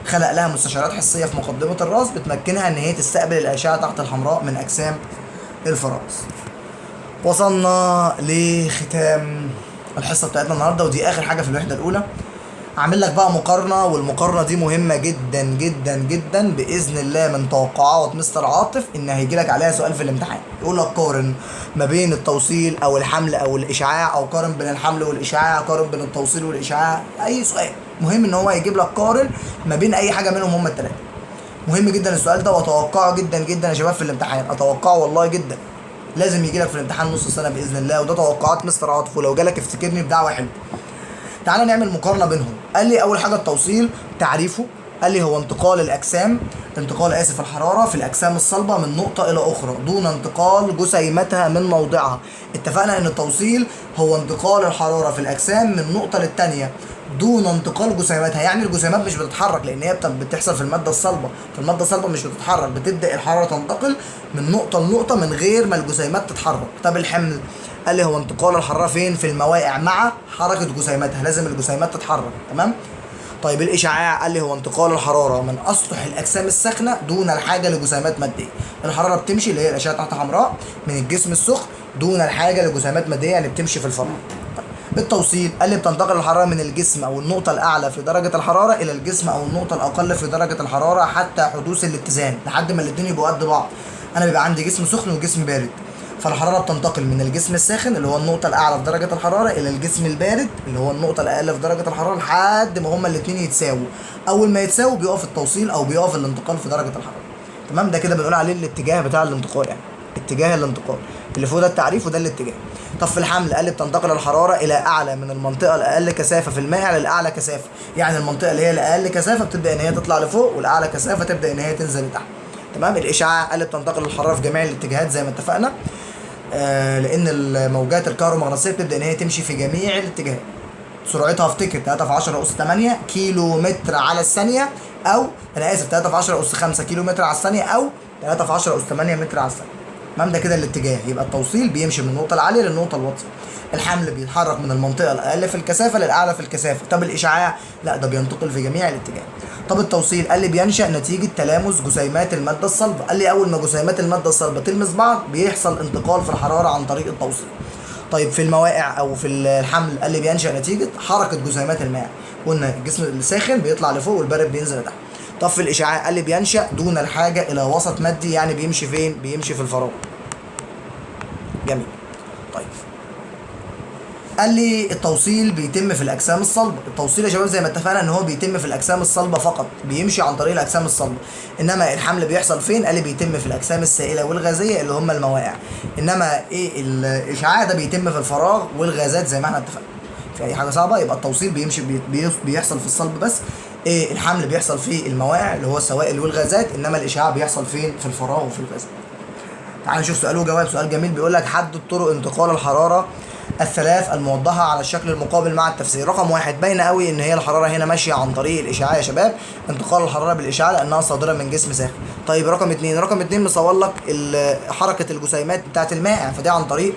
خلق لها مستشعرات حسيه في مقدمه الراس بتمكنها ان هي تستقبل الاشعه تحت الحمراء من اجسام الفرائس. وصلنا لختام الحصه بتاعتنا النهارده، ودي اخر حاجه في الوحده الاولى. عامل لك بقى مقارنه، والمقارنه دي مهمه جدا جدا جدا باذن الله من توقعات مستر عاطف ان هيجي لك عليها سؤال في الامتحان، يقول لك قارن ما بين التوصيل او الحمل او الاشعاع، او قارن بين الحمل والاشعاع، قارن بين التوصيل والاشعاع، اي سؤال مهم ان هو يجيب لك قارن ما بين اي حاجه منهم هم الثلاثه. مهم جدا السؤال ده، واتوقعه جدا جدا يا شباب في الامتحان، اتوقعه والله جدا لازم يجي لك في الامتحان نص السنه باذن الله، وده توقعات مستر عاطف، ولو جالك افتكرني بدعوه حلوه. تعالى نعمل مقارنه بينهم. قال لي اول حاجه التوصيل، تعريفه قال لي هو انتقال الحراره في الاجسام الصلبه من نقطه الى اخرى دون انتقال جسيمتها من موضعها. اتفقنا ان التوصيل هو انتقال الحراره في الاجسام من نقطه للثانيه دون انتقال جسيماتها. يعني الجسيمات مش بتتحرك لان هي بتحصل في الماده الصلبه، فالماده الصلبه مش بتتحرك، بتبدا الحراره تنتقل من نقطه لنقطه من غير ما الجسيمات تتحرك. طب الحمل قال لي هو انتقال الحراره فين؟ في المواقع مع حركه جسيماتها، لازم الجسيمات تتحرك، تمام؟ طيب الاشعاع قال لي هو انتقال الحراره من اسطح الاجسام الساخنه دون الحاجه لجسيمات ماديه. الحراره بتمشي اللي هي الاشعه تحت حمراء من الجسم السخن دون الحاجه لجسيمات ماديه، يعني بتمشي في الفضاء. التوصيل قال لي بتنتقل الحراره من الجسم او النقطه الاعلى في درجه الحراره الى الجسم او النقطه الاقل في درجه الحراره حتى حدوث الاتزان، لحد ما الاثنين يبقوا قد بعض. انا بيبقى عندي جسم سخن وجسم بارد، فالحراره بتنتقل من الجسم الساخن اللي هو النقطه الاعلى في درجه الحراره الى الجسم البارد اللي هو النقطه الاقل في درجه الحراره لحد ما هما الاثنين يتساووا. اول ما يتساووا بيقف التوصيل او بيقف الانتقال في درجه الحراره. تمام، ده كده بنقول عليه الاتجاه بتاع الانتقال، يعني اتجاه الانتقال اللي فوق ده التعريف وده الاتجاه. طب في الحمل قال لي بتنتقل الحراره الى اعلى من المنطقه الاقل كثافه في المائع للاعلى كثافه، يعني المنطقه اللي هي الاقل كثافه بتبدا ان هي تطلع لفوق والاعلى كثافه تبدا ان هي تنزل لتحت. تمام. الاشعاع قال لي بتنتقل الحراره في جميع الاتجاهات زي ما اتفقنا، لان الموجات الكهرومغناطيسيه بتبدا ان هي تمشي في جميع الاتجاهات. سرعتها افتكر 3 في 10 اس 8 كيلو متر على الثانيه، او انا اسف 3 في 10 اس 5 كيلو متر على الثانيه، او 3 في 10 اس 8 متر على الثانيه. تمام، ده كده الاتجاه. يبقى التوصيل بيمشي من النقطه العاليه للنقطه الواطيه. الحمل بيتحرك من المنطقه الاقل في الكثافه للاعلى في الكثافه. طب الاشعاع لا، ده بينتقل في جميع الاتجاهات. طب التوصيل قال لي بينشا نتيجه تلامس جسيمات الماده الصلبه. قال لي اول ما جسيمات الماده الصلبه تلمس بعض بيحصل انتقال في الحراره عن طريق التوصيل. طيب في المواقع او في الحمل قال لي بينشا نتيجه حركه جسيمات الماء. قلنا الجسم الساخن بيطلع لفوق والبارد بينزل لتحت. طب في الاشعاع قال لي بينشا دون الحاجه الى وسط مادي، يعني بيمشي فين؟ بيمشي في الفراغ. جميل. طيب قال لي التوصيل بيتم في الاجسام الصلبه. التوصيل يا شباب زي ما اتفقنا ان هو بيتم في الاجسام الصلبه فقط، بيمشي عن طريق الاجسام الصلبه. انما الحمل بيحصل فين؟ قال لي بيتم في الاجسام السائله والغازيه اللي هم المواقع. انما ايه الاشعاع ده بيتم في الفراغ والغازات زي ما احنا اتفقنا. في اي حاجه صعبه يبقى التوصيل بيمشي بيحصل في الصلب بس. ايه الحمل بيحصل في المواقع اللي هو السوائل والغازات، انما الاشعاع بيحصل فين؟ في الفراغ وفي الغازات. تعال نشوف سؤال وجواب. سؤال جميل بيقول لك حدد طرق انتقال الحراره الثلاث الموضحه على الشكل المقابل مع التفسير. رقم واحد باينه قوي ان هي الحراره هنا ماشيه عن طريق الاشعاع يا شباب، انتقال الحراره بالاشعاع لانها صادره من جسم ساخن. طيب رقم اتنين مصور لك حركه الجسيمات بتاعت المائع، فدي عن طريق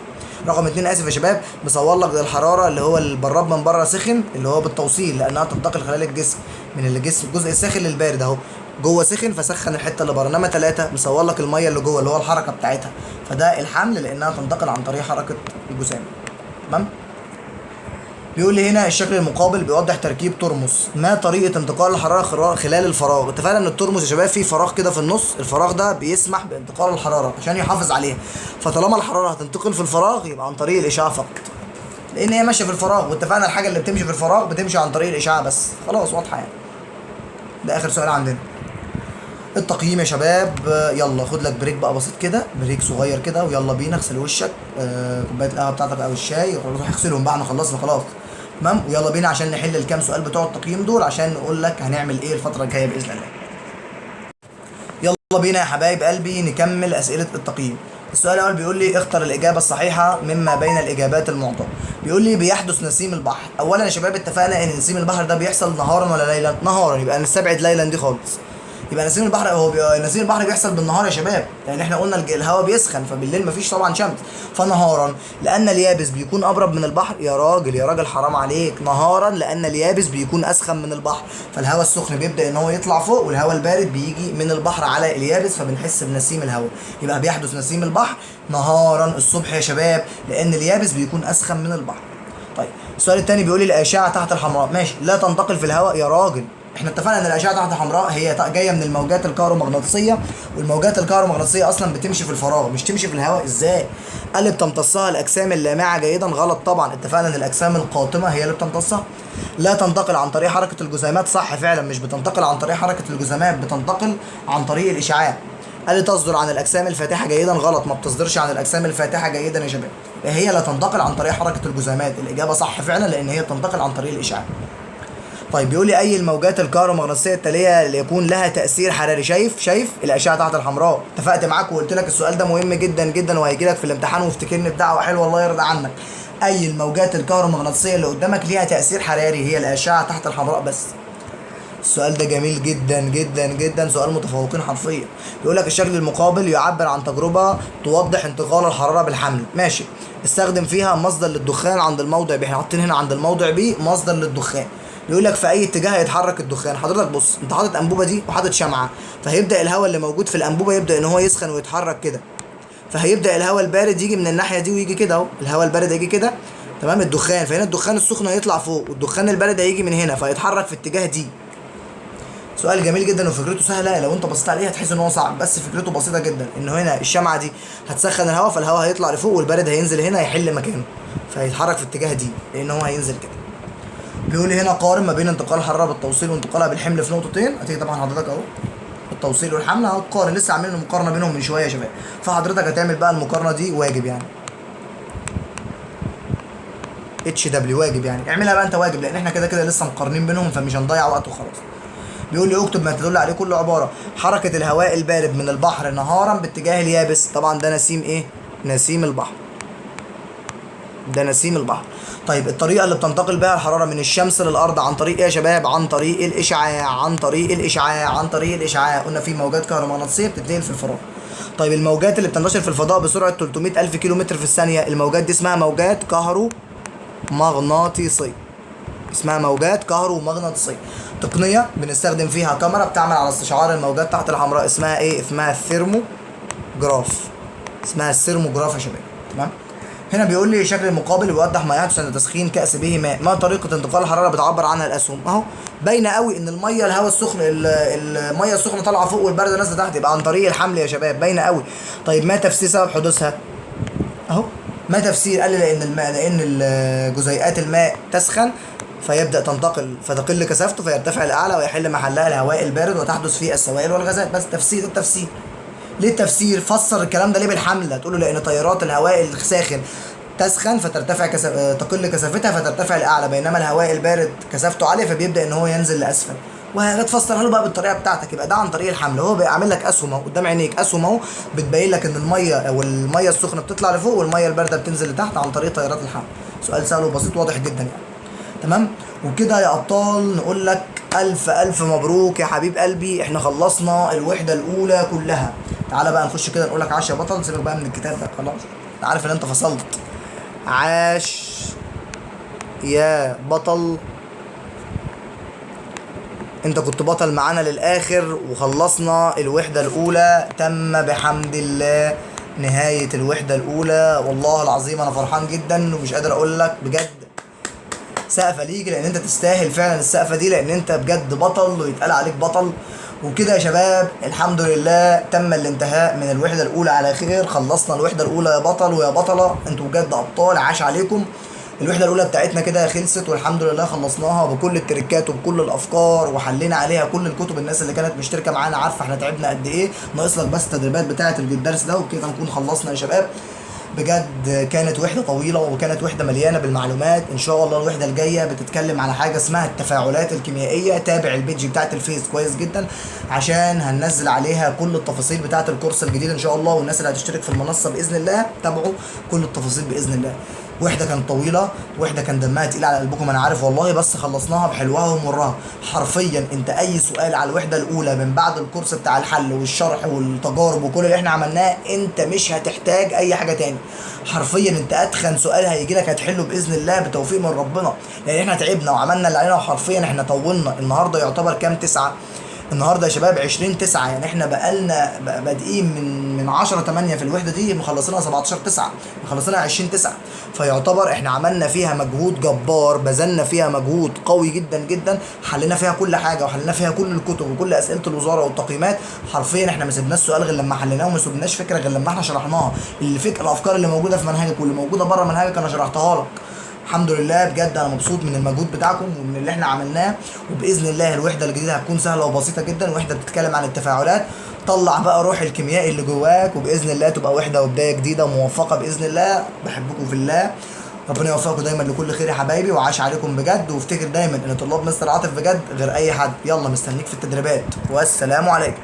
رقم اتنين اسف يا شباب مصور لك الحراره اللي هو البراد من بره سخن اللي هو بالتوصيل لانها تنتقل خلال الجسم من الجزء الساخن للبارد اهو. جوه سخن فسخن الحته اللي بره. انما 3 مصور لك الميه اللي جوه اللي هو الحركه بتاعتها، فده الحمل لانها تنتقل عن طريق حركه الجسيم. تمام. بيقول لي هنا الشكل المقابل بيوضح تركيب ترمس. ما طريقه انتقال الحراره خلال الفراغ؟ اتفقنا ان الترمس يا شباب فيه فراغ كده في النص، الفراغ ده بيسمح بانتقال الحراره عشان يحافظ عليها. فطالما الحراره هتنتقل في الفراغ يبقى عن طريق الاشعاع فقط، لان هي ماشيه في الفراغ، واتفقنا الحاجه اللي بتمشي في الفراغ بتمشي عن طريق الاشعاع بس. خلاص واضحه يعني. ده اخر سؤال عندنا. التقييم يا شباب. يلا خد لك بريك بقى بسيط كده، بريك صغير كده، ويلا بينا اغسل وشك، كوبايه القهوه بتاعتك او الشاي، روح اغسلهم بقى احنا خلصنا خلاص. تمام. ويلا بينا عشان نحل الكام سؤال بتوع التقييم دول عشان نقول لك هنعمل ايه الفتره الجايه باذن الله. يلا بينا يا حبايب قلبي نكمل اسئله التقييم. السؤال الاول بيقول لي اختر الاجابه الصحيحه مما بين الاجابات المعطاه. بيقول لي بيحدث نسيم البحر. اولا يا شباب اتفقنا ان نسيم البحر ده بيحصل نهارا ولا ليلا؟ نهارا، يبقى نستبعد ليلا دي خالص. يبقى نسيم البحر نسيم البحر بيحصل بالنهار يا شباب، لان احنا قلنا الهواء بيسخن فبالليل مفيش طبعا شمس، فنهارا لان اليابس بيكون ابرد من البحر. يا راجل حرام عليك، نهارا لان اليابس بيكون اسخن من البحر، فالهواء السخن بيبدا ان هو يطلع فوق والهواء البارد بيجي من البحر على اليابس فبنحس بنسيم الهواء. يبقى بيحدث نسيم البحر نهارا الصبح يا شباب لان اليابس بيكون اسخن من البحر. طيب السؤال الثاني بيقول لي الاشعه تحت الحمراء. ماشي، لا تنتقل في الهواء يا راجل. احنا اتفقنا ان الاشعه تحت الحمراء هي جايه من الموجات الكهرومغناطيسيه، والموجات الكهرومغناطيسيه اصلا بتمشي في الفراغ مش تمشي في الهواء. ازاي؟ قال لي بتمتصها الاجسام اللامعه جيدا. غلط طبعا، اتفقنا ان الاجسام القاطمه هي اللي بتمتصها. لا تنتقل عن طريق حركه الجسيمات. صح فعلا، مش بتنتقل عن طريق حركه الجسيمات، بتنتقل عن طريق الاشعاع. قال لي تصدر عن الاجسام الفاتحه جيدا. غلط، ما بتصدرش عن الاجسام الفاتحه جيدا يا شباب، هي لا تنتقل عن طريق حركه الجسيمات. الاجابه صح فعلا لان هي بتنتقل عن طريق الاشعاع. طيب بيقول لي اي الموجات الكهرومغناطيسيه التاليه اللي يكون لها تاثير حراري؟ شايف الاشعه تحت الحمراء. اتفقت معاك وقلت لك السؤال ده مهم جدا جدا وهيجي لك في الامتحان، وافتكرني بدعوه حلوه الله يرضى عنك. اي الموجات الكهرومغناطيسيه اللي قدامك ليها تاثير حراري؟ هي الاشعه تحت الحمراء بس. السؤال ده جميل جدا جدا جدا، سؤال متفوقين حرفيا. بيقول لك الشكل المقابل يعبر عن تجربه توضح انتقال الحراره بالحمل. ماشي، استخدم فيها مصدر للدخان عند الموضع ب. احنا حاطين هنا عند الموضع ب مصدر للدخان. بيقول لك في اي اتجاه هيتحرك الدخان. حضرتك بص، انت حاطط انبوبه دي وحاطط شمعه، فهيبدا الهواء اللي موجود في الانبوبه يبدا ان هو يسخن ويتحرك كده، فهيبدا الهواء البارد يجي من الناحيه دي ويجي كده اهو. الهواء البارد هيجي كده، تمام، الدخان، فهنا الدخان السخن هيطلع فوق والدخان البارد هيجي من هنا فهيتحرك في اتجاه دي. سؤال جميل جدا وفكرته سهله، لو انت بصيت عليه هتحس ان هو صعب، بس فكرته بسيطه جدا. انه هنا الشمعه دي هتسخن الهواء، فالهواء هيطلع لفوق والبارد هينزل هنا يحل مكانه، فهيتحرك في اتجاه دي لان هو هينزل كده. بيقول لي هنا قارن ما بين انتقال الحراره بالتوصيل وانتقالها بالحمل في نقطتين. هتيجي طبعا حضرتك اهو التوصيل والحمل هتقارن، لسه عاملين المقارنه بينهم من شويه يا شباب، فحضرتك هتعمل بقى المقارنه دي واجب يعني. اتش دبليو واجب يعني، اعملها بقى انت واجب لان احنا كده كده لسه مقارنين بينهم، فمش هنضيع وقت وخلاص. بيقول لي اكتب ما تدل عليه كل عباره. حركه الهواء البارد من البحر نهارا باتجاه اليابس، طبعا ده نسيم ايه؟ نسيم البحر، ده نسيم البحر. طيب الطريقه اللي بتنتقل بها الحراره من الشمس للارض عن طريق ايه يا شباب؟ عن طريق الاشعاع، عن طريق الاشعاع، عن طريق الاشعاع. قلنا في موجات كهرومغناطيسيه بتتنقل في الفضاء. طيب الموجات اللي بتنتشر في الفضاء بسرعه 300 الف كيلو متر في الثانيه، الموجات دي اسمها موجات كهرومغناطيسيه، اسمها موجات كهرومغناطيسيه. تقنيه بنستخدم فيها كاميرا بتعمل على استشعار الموجات تحت الحمراء، اسمها ايه؟ اسمها الثيرموجراف، اسمها الثيرموجراف يا شباب. تمام. هنا بيقول لي شكل المقابل بيوضح ما يحدث عند تسخين كأس به ماء. ما طريقة انتقال الحرارة بتعبر عنها الأسهم؟ أهو باينة قوي إن المية الهواء السخن المية السخنة طالعة فوق والباردة نازلة تحت، يبقى عن طريق الحمل يا شباب، باينة قوي. طيب ما تفسير سبب حدوثها؟ أهو ما تفسير، قال لي لأن جزيئات الماء تسخن فيبدأ فتقل كثافته فيرتفع الأعلى ويحل محلها الهواء البارد وتحدث فيه السوائل والغازات. بس تفسير التفسير. ليه التفسير؟ فسر الكلام ده ليه بالحمل؟ هتقول له لان تيارات الهواء الساخن تسخن فترتفع تقل كثافتها فترتفع الاعلى، بينما الهواء البارد كثافته عاليه فبيبدا ان هو ينزل لاسفل. وهتفسرها له بقى بالطريقه بتاعتك، يبقى ده عن طريق الحمل. هو بقى عامل لك اسهم اهو قدام عينيك، اسهم اهو بتبين لك ان الميه السخنه بتطلع لفوق والميه البارده بتنزل لتحت عن طريق تيارات الحمل. سؤال سهل وبسيط واضح جدا يعني. تمام. وكده يا ابطال نقول لك الف الف مبروك يا حبيب قلبي، احنا خلصنا الوحده الاولى كلها. تعالى بقى نخش كده نقول لك عاش يا بطل، سيبك بقى من الكتاب ده خلاص، انت عارف ان انت فصلت. عاش يا بطل، انت كنت بطل معانا للاخر وخلصنا الوحده الاولى، تم بحمد الله نهايه الوحده الاولى. والله العظيم انا فرحان جدا ومش قادر اقول لك بجد سقفه ليك، لان انت تستاهل فعلا السقفه دي، لان انت بجد بطل ويتقال عليك بطل. وكده يا شباب الحمد لله تم الانتهاء من الوحده الاولى على خير، خلصنا الوحده الاولى يا بطل ويا بطله، انتوا بجد ابطال، عاش عليكم. الوحده الاولى بتاعتنا كده خلصت والحمد لله خلصناها بكل التريكات وبكل الافكار وحلينا عليها كل الكتب. الناس اللي كانت مشتركه معانا عارفه احنا تعبنا قد ايه، ناقص لك بس التدريبات بتاعه الدرس ده وكده نكون خلصنا يا شباب. بجد كانت وحده طويله وكانت وحده مليانه بالمعلومات. ان شاء الله الوحده الجايه بتتكلم على حاجه اسمها التفاعلات الكيميائيه. تابع البيج بتاعه الفيس كويس جدا عشان هننزل عليها كل التفاصيل بتاعه الكورس الجديد ان شاء الله، والناس اللي هتشترك في المنصه باذن الله تابعوا كل التفاصيل باذن الله. وحده كانت طويله، وحده كان دمها تقيل على قلبكم انا عارف والله، بس خلصناها بحلوها ومرها. حرفيا انت اي سؤال على الوحده الاولى من بعد الكورس بتاع الحل والشرح والتجارب وكل اللي احنا عملناه انت مش هتحتاج اي حاجه تاني. حرفيا انت اتخن سؤال هيجي لك هتحله باذن الله بتوفيق من ربنا، لان احنا تعبنا وعملنا اللي علينا وحرفيا احنا طولنا. النهارده يعتبر كام؟ 9 النهارده يا شباب، 20/9 يعني احنا بقالنا بادئين من 10/8 في الوحده دي مخلصينها 17/9 مخلصينها 20/9، فيعتبر احنا عملنا فيها مجهود جبار، بذلنا فيها مجهود قوي جدا جدا، حلينا فيها كل حاجه وحلينا فيها كل الكتب وكل اسئله الوزاره والتقييمات. حرفيا احنا ما سيبناش سؤال غير لما حليناه وما سيبناش فكره غير لما احنا شرحناها. الافكار اللي موجوده في منهجك واللي موجوده بره منهجك انا شرحتها لك. الحمد لله بجد انا مبسوط من المجهود بتاعكم ومن اللي احنا عملناه، وباذن الله الوحده الجديده هتكون سهله وبسيطه جدا، وحده بتتكلم عن التفاعلات. طلع بقى روح الكيميائي اللي جواك وباذن الله تبقى وحده وبدايه جديده موفقه باذن الله. بحبكم في الله، ربنا يوفقكم دايما لكل خير يا حبايبي، وعاش عليكم بجد. وافتكر دايما ان طلاب مستر عاطف بجد غير اي حد. يلا مستنيك في التدريبات والسلام عليكم.